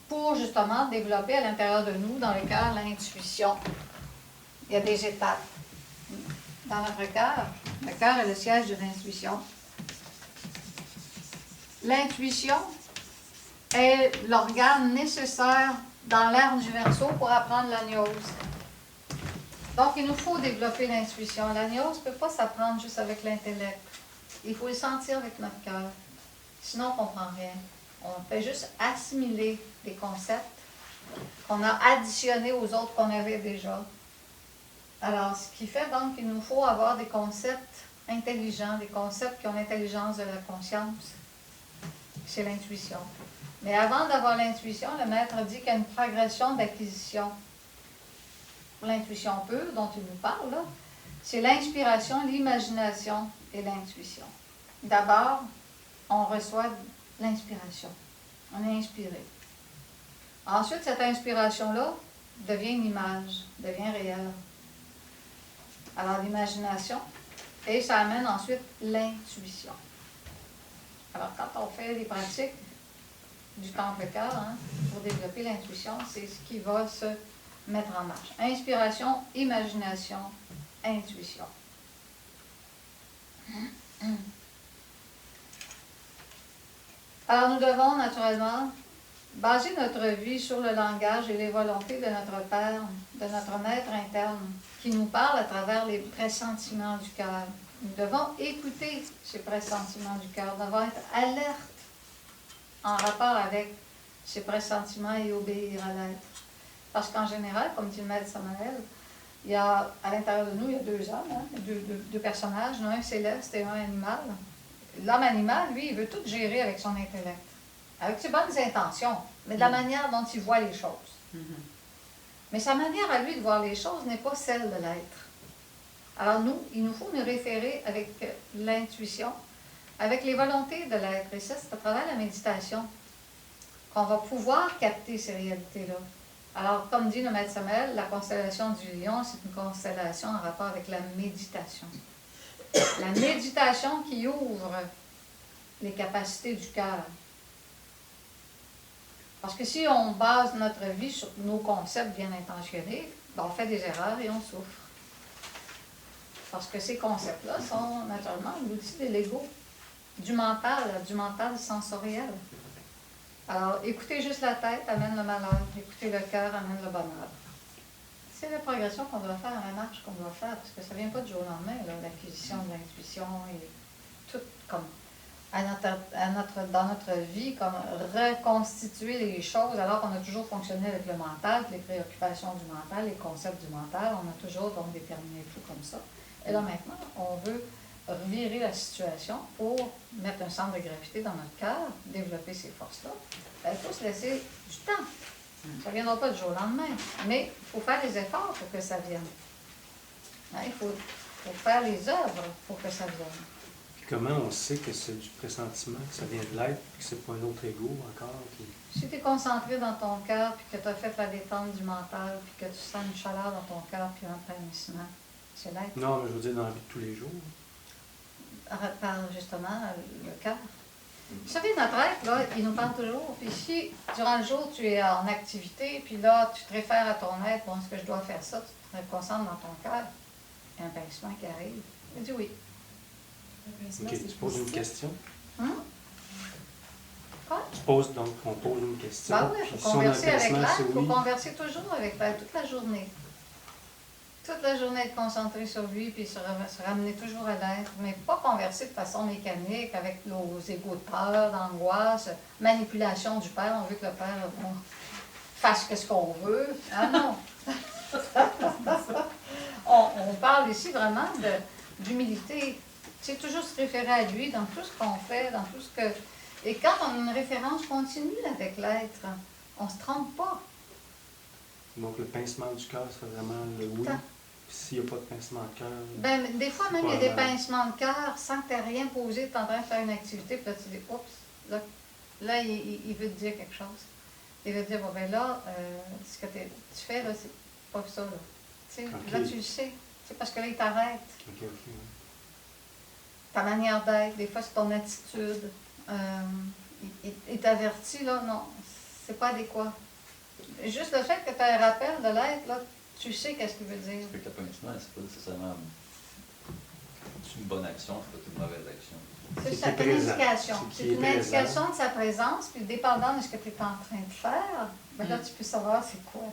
pour justement développer à l'intérieur de nous, dans le cœur, l'intuition, il y a des étapes. Dans notre cœur, le cœur est le siège de l'intuition. L'intuition est l'organe nécessaire dans l'ère du Verseau pour apprendre la gnose. Donc, il nous faut développer l'intuition. La gnose ne peut pas s'apprendre juste avec l'intellect. Il faut le sentir avec notre cœur. Sinon, on ne comprend rien. On fait juste assimiler des concepts qu'on a additionnés aux autres qu'on avait déjà. Alors, ce qui fait donc qu'il nous faut avoir des concepts intelligents, des concepts qui ont l'intelligence de la conscience. C'est l'intuition. Mais avant d'avoir l'intuition, le maître dit qu'il y a une progression d'acquisition. L'intuition pure dont il nous parle, là, c'est l'inspiration, l'imagination et l'intuition. D'abord, on reçoit l'inspiration. On est inspiré. Ensuite, cette inspiration-là devient une image, devient réelle. Alors, l'imagination, et ça amène ensuite l'intuition. Alors, quand on fait des pratiques du temple-cœur, hein, pour développer l'intuition, c'est ce qui va se mettre en marche. Inspiration, imagination, intuition. Alors, nous devons naturellement baser notre vie sur le langage et les volontés de notre Père, de notre Maître interne, qui nous parle à travers les pressentiments du cœur. Nous devons écouter ces pressentiments du cœur, nous devons être alertes en rapport avec ces pressentiments et obéir à l'être. Parce qu'en général, comme dit le Maître Samael, il y a, à l'intérieur de nous, il y a deux hommes, hein, deux personnages, un céleste et un animal. L'homme animal, lui, il veut tout gérer avec son intellect, avec ses bonnes intentions, mais de la manière dont il voit les choses. Mais sa manière à lui de voir les choses n'est pas celle de l'être. Alors nous, il nous faut nous référer avec l'intuition, avec les volontés de l'être. Et ça, c'est à travers la méditation qu'on va pouvoir capter ces réalités-là. Alors, comme dit le Maître Samael, la constellation du lion, c'est une constellation en rapport avec la méditation. La méditation qui ouvre les capacités du cœur. Parce que si on base notre vie sur nos concepts bien intentionnés, ben on fait des erreurs et on souffre. Parce que ces concepts-là sont naturellement l'outil de l'ego, du mental sensoriel. Alors, écouter juste la tête amène le malheur, écouter le cœur amène le bonheur. C'est la progression qu'on doit faire, la marche qu'on doit faire, parce que ça ne vient pas du jour au lendemain, l'acquisition de l'intuition et tout comme dans notre vie, comme reconstituer les choses, alors qu'on a toujours fonctionné avec le mental, les préoccupations du mental, les concepts du mental, on a toujours donc déterminé tout comme ça. Et là maintenant, on veut revirer la situation pour mettre un centre de gravité dans notre cœur, développer ces forces-là. Il faut se laisser du temps. Ça ne viendra pas du jour au lendemain, mais il faut faire les efforts pour que ça vienne. Il faut faire les œuvres pour que ça vienne. Puis comment on sait que c'est du pressentiment, que ça vient de l'être, puis que c'est pas un autre ego encore? Puis... Si tu es concentré dans ton cœur, puis que tu as fait la détente du mental, puis que tu sens une chaleur dans ton cœur, puis un frémissement, c'est l'être. Non, mais je veux dire dans la vie de tous les jours. Par justement le cœur. Vous savez, notre être, là, il nous parle toujours. Puis si, durant le jour, tu es en activité, puis là, tu te réfères à ton être, bon, est-ce que je dois faire ça? Tu te concentres dans ton cœur. Il y a un pincement qui arrive. Il dit oui. Ok, tu poses une question. Hum? Quoi? Tu poses donc, on pose une question. Ben oui, il puis faut si on a un converser avec pincement, l'air, c'est il faut oui. converser toujours avec l'air, toute la journée. Toute la journée être concentré sur lui, puis se ramener toujours à l'être, mais pas converser de façon mécanique avec nos égos de peur, d'angoisse, manipulation du père, on veut que le père fasse ce qu'on veut. Ah non! on parle ici vraiment d'humilité. C'est toujours se référer à lui dans tout ce qu'on fait, dans tout ce que... Et quand on a une référence continue avec l'être, on ne se trompe pas. Donc le pincement du cœur, c'est vraiment le oui. Tant. Puis s'il n'y a pas de pincement de cœur, Ben, des fois, c'est même, il y a pas des mal. pincements de cœur sans que tu aies rien posé, tu es en train de faire une activité, puis là, tu dis, oups, là il veut te dire quelque chose. Il veut te dire, bon, ben là, ce que tu fais, là, c'est pas ça, là. Tu sais, Ok. là, tu le sais. C'est parce que là, il t'arrête. ok, ok. Ouais. Ta manière d'être, des fois, c'est ton attitude. Il t'avertit, là, non, c'est pas adéquat. Juste le fait que tu as un rappel de l'être, là, tu sais qu'est-ce qu'il veut dire. Fait que le pincement, c'est pas nécessairement une bonne action, c'est pas une mauvaise action. C'est C'est ça, qui est une présent. indication. C'est C'est qui est une présent. indication de sa présence, puis dépendant de ce que tu es en train de faire, ben là, tu peux savoir c'est quoi.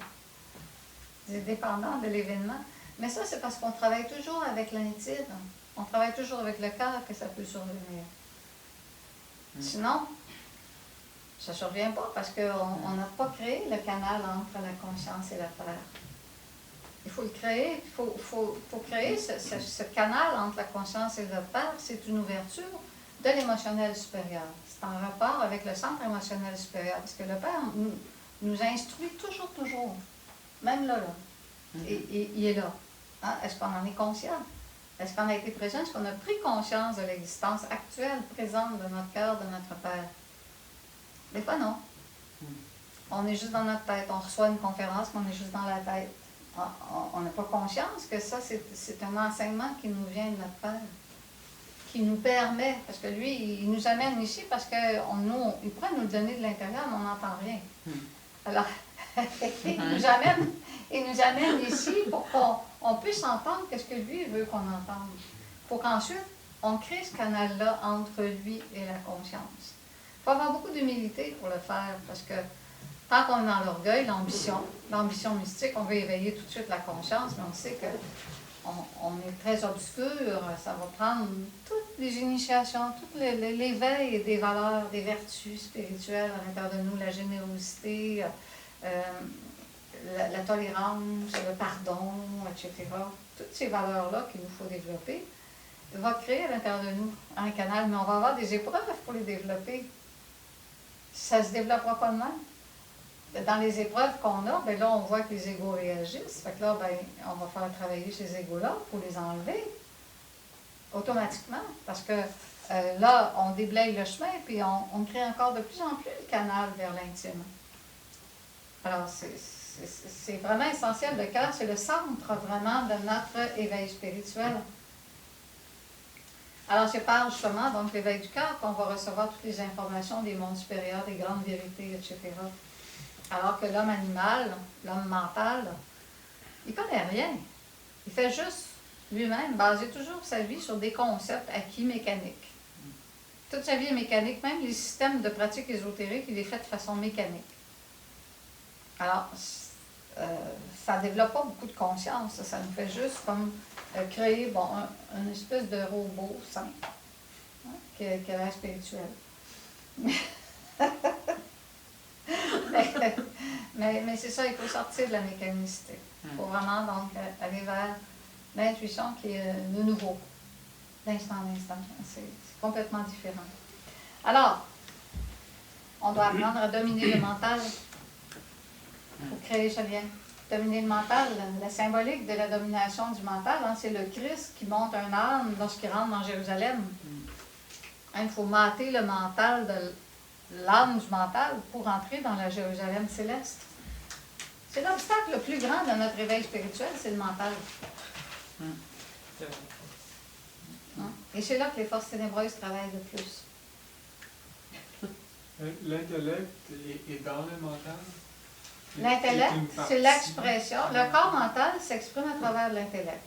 C'est dépendant de l'événement. Mais ça, c'est parce qu'on travaille toujours avec l'intime. On travaille toujours avec le cœur que ça peut survenir. Sinon, ça ne survient pas parce qu'on n'a pas créé le canal entre la conscience et la terre. Il faut le créer. Il faut créer ce canal entre la conscience et la terre. C'est une ouverture de l'émotionnel supérieur. C'est en rapport avec le centre émotionnel supérieur. Parce que le Père nous instruit toujours. Même là. Et il est là. Hein? Est-ce qu'on en est conscient? Est-ce qu'on a été présent? Est-ce qu'on a pris conscience de l'existence actuelle, présente de notre cœur, de notre Père? Des fois, non. On est juste dans notre tête. On reçoit une conférence, mais on est juste dans la tête. On n'a pas conscience que ça, c'est un enseignement qui nous vient de notre Père, qui nous permet, parce que lui, il nous amène ici parce qu'il pourrait nous le donner de l'intérieur, mais on n'entend rien. Alors, il nous amène ici pour qu'on puisse entendre ce que lui veut qu'on entende. Pour qu'ensuite, on crée ce canal-là entre lui et la conscience. Il faut avoir beaucoup d'humilité pour le faire, parce que tant qu'on est dans l'orgueil, l'ambition mystique, on veut éveiller tout de suite la conscience, mais on sait qu'on est très obscur, ça va prendre toutes les initiations, tout l'éveil des valeurs, des vertus spirituelles à l'intérieur de nous, la générosité, la tolérance, le pardon, etc. Toutes ces valeurs-là qu'il nous faut développer, va créer à l'intérieur de nous un canal, mais on va avoir des épreuves pour les développer. Ça ne se développera pas de même. Dans les épreuves qu'on a, ben là, on voit que les égos réagissent. Fait que là, ben, on va faire travailler ces égos-là pour les enlever automatiquement. Parce que là, on déblaye le chemin, puis on crée encore de plus en plus le canal vers l'intime. Alors, c'est vraiment essentiel. Le cœur, c'est le centre vraiment de notre éveil spirituel. Alors, c'est par justement donc l'éveil du cœur qu'on va recevoir toutes les informations des mondes supérieurs, des grandes vérités, etc. Alors que l'homme animal, l'homme mental, il ne connaît rien. Il fait juste lui-même, baser toujours sa vie sur des concepts acquis mécaniques. Toute sa vie est mécanique, même les systèmes de pratique ésotérique, il est fait de façon mécanique. Alors, ça ne développe pas beaucoup de conscience, ça nous fait juste comme créer une espèce de robot simple, hein, qui a l'air spirituel. Mais c'est ça, il faut sortir de la mécanicité. Il faut vraiment donc aller vers l'intuition qui est le nouveau, d'instant en instant. C'est complètement différent. Alors, on doit apprendre à dominer le mental pour créer ce lien. Dominer le mental, la symbolique de la domination du mental, hein, c'est le Christ qui monte un âne lorsqu'il rentre dans Jérusalem. Hein, il faut mater le mental de l'âme du mental pour entrer dans la Jérusalem céleste. C'est l'obstacle le plus grand de notre éveil spirituel, c'est le mental. Hein? Et c'est là que les forces ténébreuses travaillent le plus. L'intellect est dans le mental? L'intellect, une partie. c'est l'expression. Le corps mental s'exprime à travers l'intellect.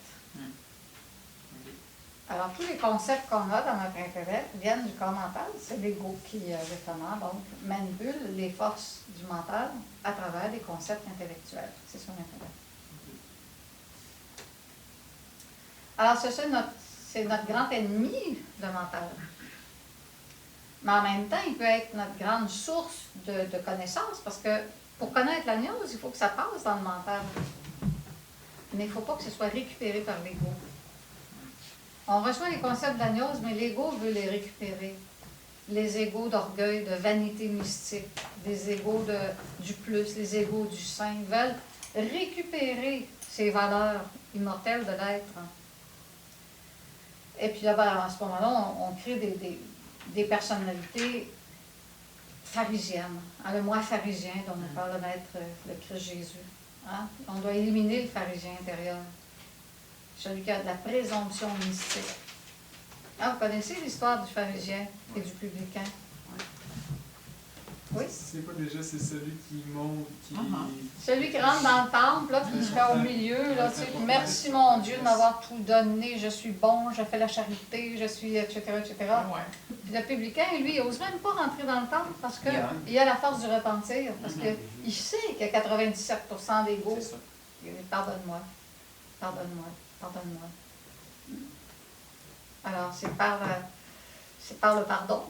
Alors, tous les concepts qu'on a dans notre intellect viennent du corps mental. C'est l'ego qui, justement, donc, manipule les forces du mental à travers des concepts intellectuels. C'est son intellect. Alors, c'est notre grand ennemi, le mental. Mais en même temps, il peut être notre grande source de connaissances, parce que pour connaître la gnose, il faut que ça passe dans le mental. Mais il ne faut pas que ce soit récupéré par l'ego. On reçoit les concepts de la gnose, mais l'ego veut les récupérer. Les égos d'orgueil, de vanité mystique, les égos du plus, les égos du saint, veulent récupérer ces valeurs immortelles de l'être. Et puis là, à ce moment-là, on crée des personnalités pharisiennes. Le moi pharisien dont nous parle le Maître, le Christ Jésus. Hein? On doit éliminer le pharisien intérieur. Celui qui a de la présomption mystique. Ah, vous connaissez l'histoire du pharisien et du publicain? Oui? C'est pas déjà, c'est celui qui monte, qui... Celui qui rentre dans le temple, là, puis qui se fait au milieu, là, tu sais, merci mon Dieu de m'avoir tout donné, je suis bon, je fais la charité, je suis, etc., etc. Puis le publicain, lui, il n'ose même pas rentrer dans le temple parce qu'il a la force du repentir, parce qu'il sait qu'il y a 97% d'ego. Pardonne-moi, pardonne-moi, pardonne-moi. Alors, c'est par le pardon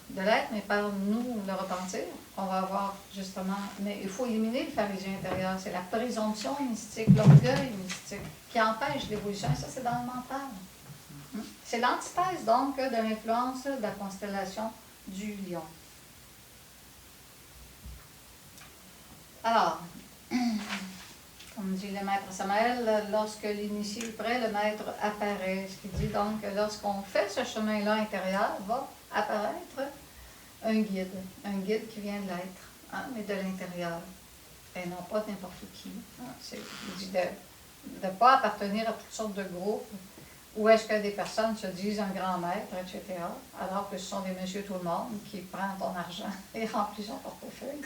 de l'être, mais par nous, le repentir, on va avoir justement... Mais il faut éliminer le pharisien intérieur. C'est la présomption mystique, l'orgueil mystique, qui empêche l'évolution. Et ça, c'est dans le mental. C'est l'antithèse, donc, de l'influence de la constellation du lion. Alors, comme dit le maître Samael, lorsque l'initié est prêt, le maître apparaît. Ce qui dit donc que lorsqu'on fait ce chemin-là intérieur, va apparaître un guide qui vient de l'être, hein, mais de l'intérieur, et non pas n'importe qui. Hein. Il dit de ne pas appartenir à toutes sortes de groupes où est-ce que des personnes se disent un grand maître, etc., alors que ce sont des monsieur tout le monde qui prennent ton argent et remplissent ton portefeuille.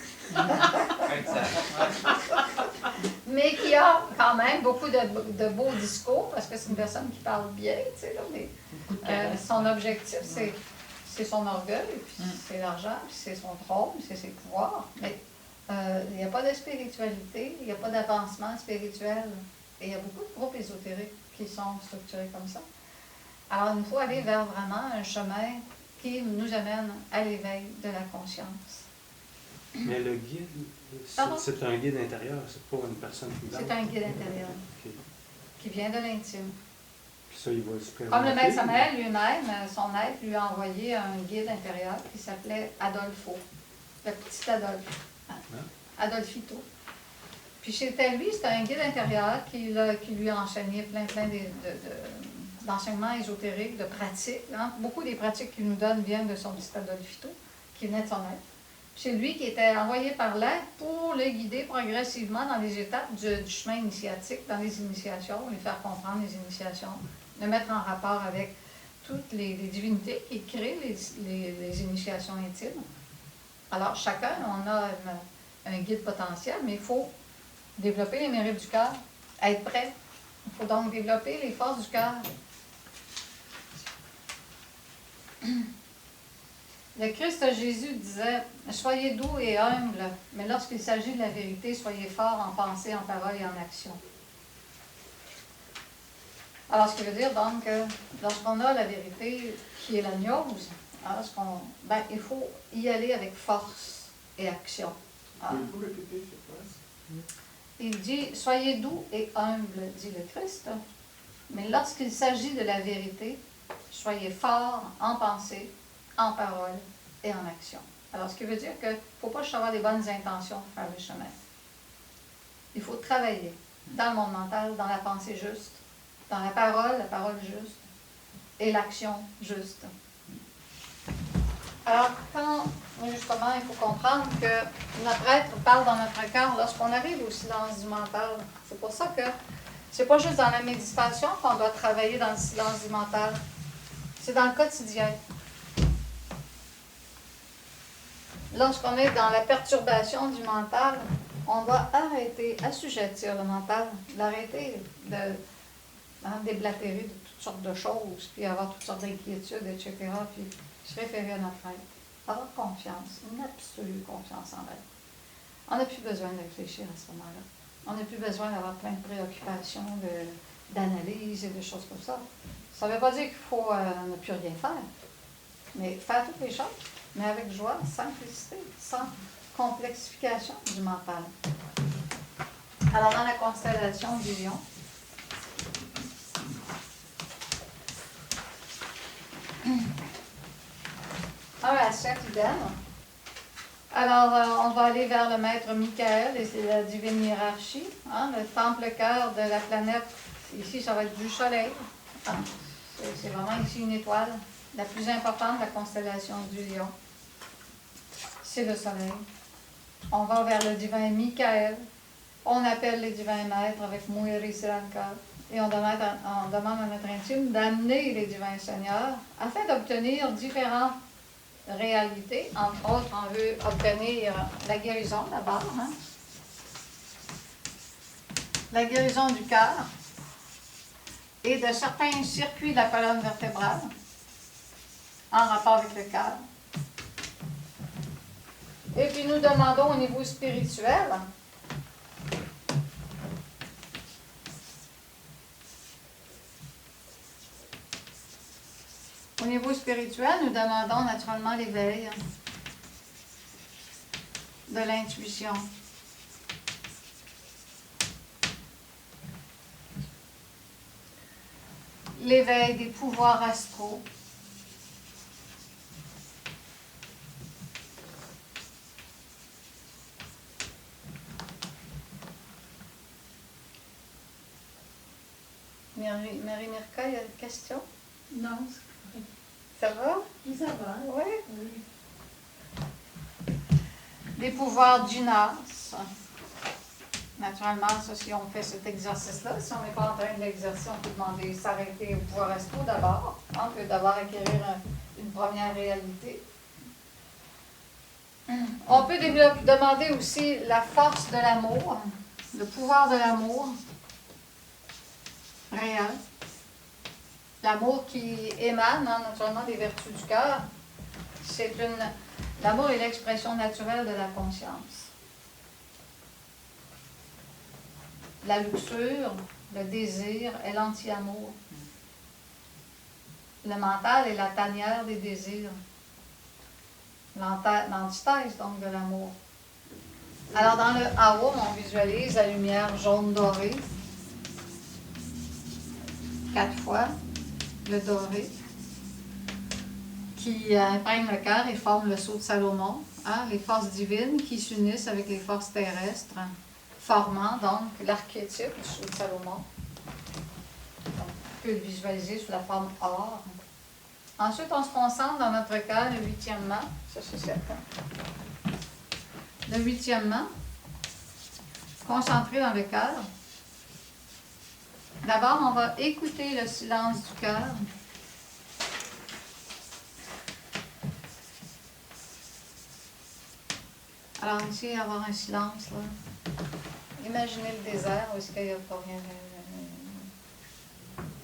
Mais qui a quand même beaucoup de beaux discours, parce que c'est une personne qui parle bien, tu sais, là, mais son objectif, c'est son orgueil, puis c'est l'argent, puis c'est son trône, puis c'est ses pouvoirs. Mais il n'y a pas de spiritualité, il n'y a pas d'avancement spirituel. Et il y a beaucoup de groupes ésotériques qui sont structurés comme ça. Alors, il nous faut aller vers vraiment un chemin qui nous amène à l'éveil de la conscience. Mais le guide, c'est un guide intérieur, c'est pas une personne qui C'est un guide intérieur, qui vient de l'intime. Puis ça, il va se présenter. Comme le maître Samael lui-même, son être lui a envoyé un guide intérieur qui s'appelait Adolfo, le petit Adolphe, Adolfito. Puis c'était lui, c'était un guide intérieur qui lui a enseigné plein d'enseignements ésotériques, de pratiques. Hein. Beaucoup des pratiques qu'il nous donne viennent de son petit Adolfito, qui venait de son être. C'est lui qui était envoyé par l'être pour le guider progressivement dans les étapes du chemin initiatique, dans les initiations, lui faire comprendre les initiations, le mettre en rapport avec toutes les divinités qui créent les initiations intimes. Alors, chacun, on a un guide potentiel, mais il faut développer les mérites du cœur, être prêt. Il faut donc développer les forces du cœur. Le Christ Jésus disait, « Soyez doux et humbles, mais lorsqu'il s'agit de la vérité, soyez forts en pensée, en parole et en action. » Alors, ce qui veut dire donc que lorsqu'on a la vérité qui est la gnose, il faut y aller avec force et action. Pouvez-vous répéter cette phrase? Il dit, soyez doux et humbles, dit le Christ, mais lorsqu'il s'agit de la vérité, soyez forts en pensée, en parole et en action. Alors, ce qui veut dire qu'il ne faut pas juste avoir des bonnes intentions pour faire le chemin. Il faut travailler dans le monde mental, dans la pensée juste, dans la parole juste, et l'action juste. Alors, justement, il faut comprendre que notre être parle dans notre cœur lorsqu'on arrive au silence du mental. C'est pour ça que c'est pas juste dans la méditation qu'on doit travailler dans le silence du mental. C'est dans le quotidien. Lorsqu'on est dans la perturbation du mental, on doit arrêter, assujettir le mental, l'arrêter de déblatérer de toutes sortes de choses, puis avoir toutes sortes d'inquiétudes, etc., puis se référer à notre être. Avoir confiance, une absolue confiance en elle. On n'a plus besoin de réfléchir à ce moment-là. On n'a plus besoin d'avoir plein de préoccupations, d'analyse et de choses comme ça. Ça ne veut pas dire qu'il faut ne plus rien faire, mais faire toutes les choses, mais avec joie, simplicité, sans complexification du mental. Alors, dans la constellation du lion, la chef idem. Alors, on va aller vers le maître Michael et c'est la divine hiérarchie, le temple cœur de la planète. Ici, ça va être du soleil. C'est vraiment ici une étoile, la plus importante de la constellation du lion. C'est le soleil. On va vers le divin Michael. On appelle les divins maîtres avec Muiri Siranka. Et on demande à notre intime d'amener les divins seigneurs afin d'obtenir différentes réalités. Entre autres, on veut obtenir la guérison d'abord. La guérison du cœur et de certains circuits de la colonne vertébrale en rapport avec le cœur. Et puis nous demandons au niveau spirituel nous demandons naturellement l'éveil de l'intuition. L'éveil des pouvoirs astraux. Marie-Mirka, il y a une question? Non, Ça va? ça va. Oui. Oui. Des pouvoirs d'Unas. Naturellement, ça, si on fait cet exercice-là, si on n'est pas en train de l'exercer, on peut demander s'arrêter au pouvoir astro d'abord. On peut d'abord acquérir une première réalité. On peut demander aussi la force de l'amour, le pouvoir de l'amour réel. L'amour qui émane, naturellement, des vertus du cœur. L'amour est l'expression naturelle de la conscience. La luxure, le désir est l'anti-amour. Le mental est la tanière des désirs. L'antithèse, donc, de l'amour. Alors, dans le Aum, on visualise la lumière jaune dorée. 4 fois, le doré, qui imprègne le cœur et forme le sceau de Salomon. Les forces divines qui s'unissent avec les forces terrestres, formant donc l'archétype du sceau de Salomon. On peut le visualiser sous la forme or. Ensuite, on se concentre dans notre cœur, le 8e, ça c'est certain. Le 8e, concentré dans le cœur. D'abord, on va écouter le silence du cœur. Alors ici, il va y avoir un silence, là. Imaginez le désert où est-ce qu'il n'y a pas rien.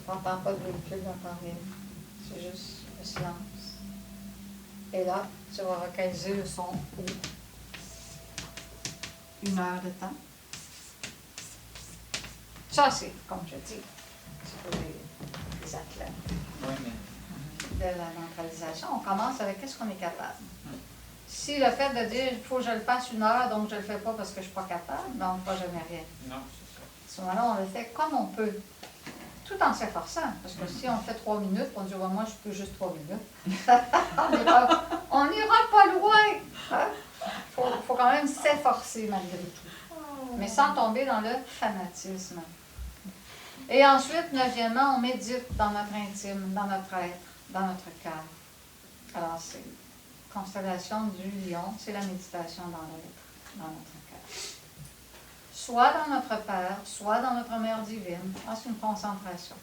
On n'entend pas de véhicule, on n'entend rien. C'est juste le silence. Et là, tu vas vocaliser le son pour 1 heure de temps. Ça, c'est, comme je dis, c'est pour les athlètes. Oui, mais De la neutralisation, on commence avec qu'est-ce qu'on est capable. Si le fait de dire il faut que je le fasse 1 heure, donc je ne le fais pas parce que je ne suis pas capable, ben on ne fera jamais rien. non, c'est ça. À ce moment-là, on le fait comme on peut, tout en s'efforçant. Parce que si on fait 3 minutes, on dit ouais, moi je peux juste 3 minutes. on n'ira pas loin. Il faut quand même s'efforcer malgré tout. Mais sans tomber dans le fanatisme. Et ensuite, 9e, on médite dans notre intime, dans notre être, dans notre cœur. Alors, c'est constellation du lion, c'est la méditation dans l'être, dans notre cœur. Soit dans notre Père, soit dans notre Mère divine. C'est une concentration.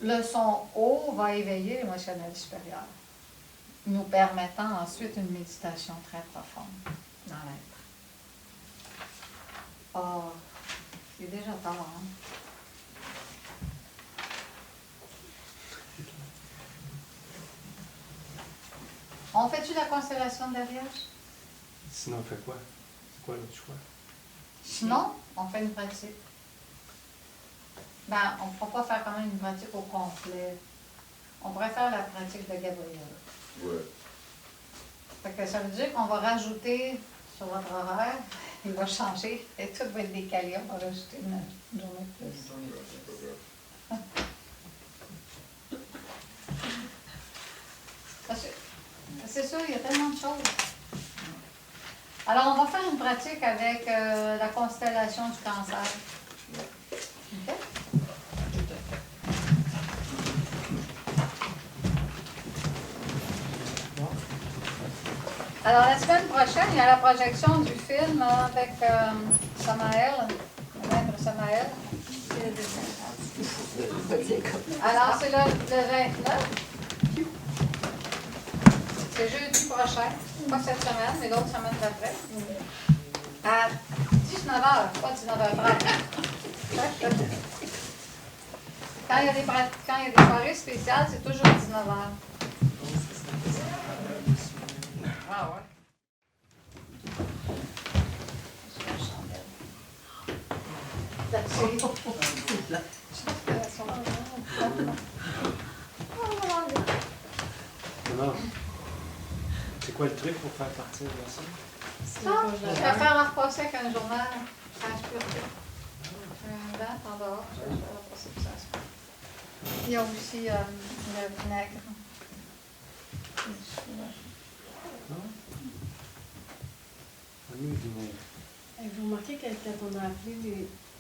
Le son haut va éveiller l'émotionnel supérieur, nous permettant ensuite une méditation très profonde dans l'être. Oh, c'est déjà tard, hein? On fait-tu la constellation de Vierge? Sinon, on fait quoi? C'est quoi l'autre choix? Sinon, on fait une pratique. Ben, on ne pourra pas faire quand même une pratique au complet. On pourrait faire la pratique de Gabriel. Ouais. Fait que ça veut dire qu'on va rajouter sur votre horaire, il va changer et tout va être décalé. On va rajouter une journée de plus. Parce que, c'est sûr, il y a tellement de choses. Alors, on va faire une pratique avec la constellation du Cancer. OK? Alors, la semaine prochaine, il y a la projection du film avec Samaël, le maître Samaël. Alors, c'est le 29. C'est jeudi prochain. Pas cette semaine, mais l'autre semaine d'après. À 19h, pas 19h30. Quand il y a des soirées spéciales, c'est toujours 19h. Ah ouais. Non. C'est quoi le truc pour faire partir de ça? Je vais faire un repasser avec un journal à la pureté. Un vent en dehors, je vais repasser pour ça. Il y a aussi le vinaigre. Et vous remarquez que quand on a appelé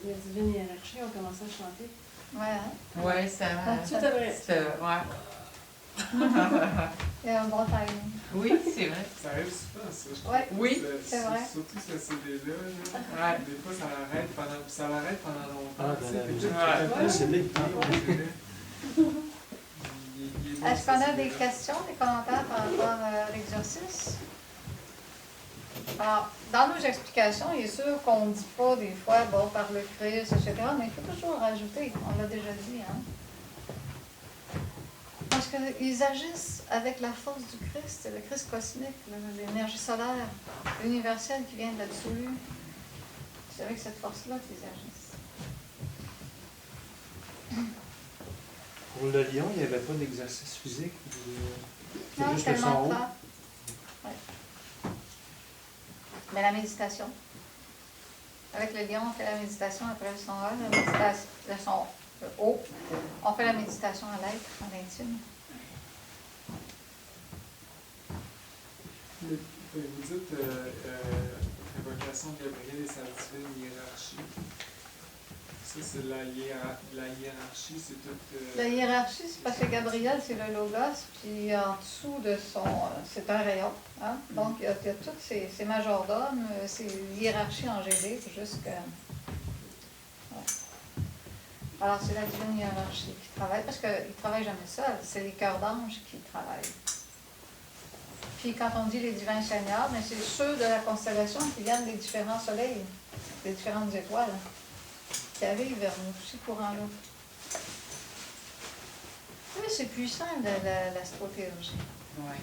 les divines hiérarchies, on commençait à chanter. Ouais, hein? Oui, c'est Tout est vrai. ouais. Il y a un bon timing. Oui, c'est vrai. Ça arrive souvent, ça. Je trouve. Ouais. Oui, c'est vrai. Surtout ce CD-là. Ouais. Des fois, ça l'arrête pendant longtemps. Ah, tu sais, ben, puis vous tout- avez fait le CD. Est-ce qu'on a des questions, des commentaires par rapport à l'exercice? Alors, dans nos explications, il est sûr qu'on ne dit pas des fois, bon, par le Christ, etc., mais il faut toujours rajouter, on l'a déjà dit, hein? Parce qu'ils agissent avec la force du Christ, c'est le Christ cosmique, l'énergie solaire, universelle qui vient de l'absolu. C'est avec cette force-là qu'ils agissent. Pour le lion, il n'y avait pas d'exercice physique? C'est Non, juste c'est le son tellement haut? clair. Ouais. Mais la méditation. Avec le lion, on fait la méditation après le son A, le son haut. On fait la méditation à l'être, en l'intime. Vous dites invocation de Gabriel et sa divine hiérarchie. Ça, c'est la hiérarchie, c'est toute. La hiérarchie, c'est parce que Gabriel, c'est le logos, puis en dessous de son. C'est un rayon. Hein? Donc, il y a toutes ces majordomes, ces hiérarchies angéliques jusqu'à. Ouais. Alors, c'est la divine hiérarchie qui travaille, parce qu'ils ne travaillent jamais seuls, c'est les cœurs d'anges qui travaillent. Puis, quand on dit les divins seigneurs, mais c'est ceux de la constellation qui viennent des différents soleils, des différentes étoiles, qui arrivent vers nous, ces courants-là. Oui, c'est puissant, l'astrothéurgie. Oui.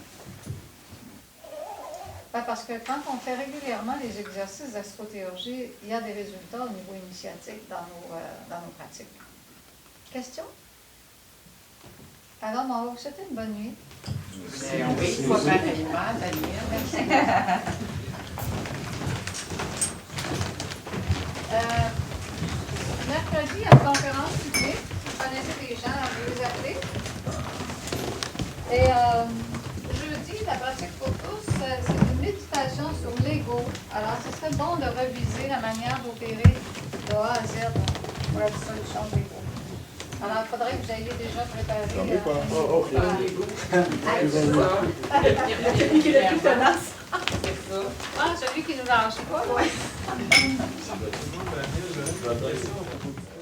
Ben, parce que quand on fait régulièrement les exercices d'astrothéurgie, il y a des résultats au niveau initiatique dans nos pratiques. Question? Alors, on va vous souhaiter une bonne nuit. Oui, pas pareillement, Daniel. Mercredi, il y a une conférence publique. Si vous connaissez des gens, vous les appelez. Et jeudi, la pratique pour tous, c'est une méditation sur l'ego. Alors, ce serait bon de reviser la manière d'opérer de A à Z pour la dissolution de l'ego. Alors, il faudrait que vous ayez déjà préparé. J'en ai pas. Oh, ok. Celui qui est le plus tenace. Ah, celui qui nous lâche pas, oui. Tout le monde va venir, j'aurais une question à propos de ça.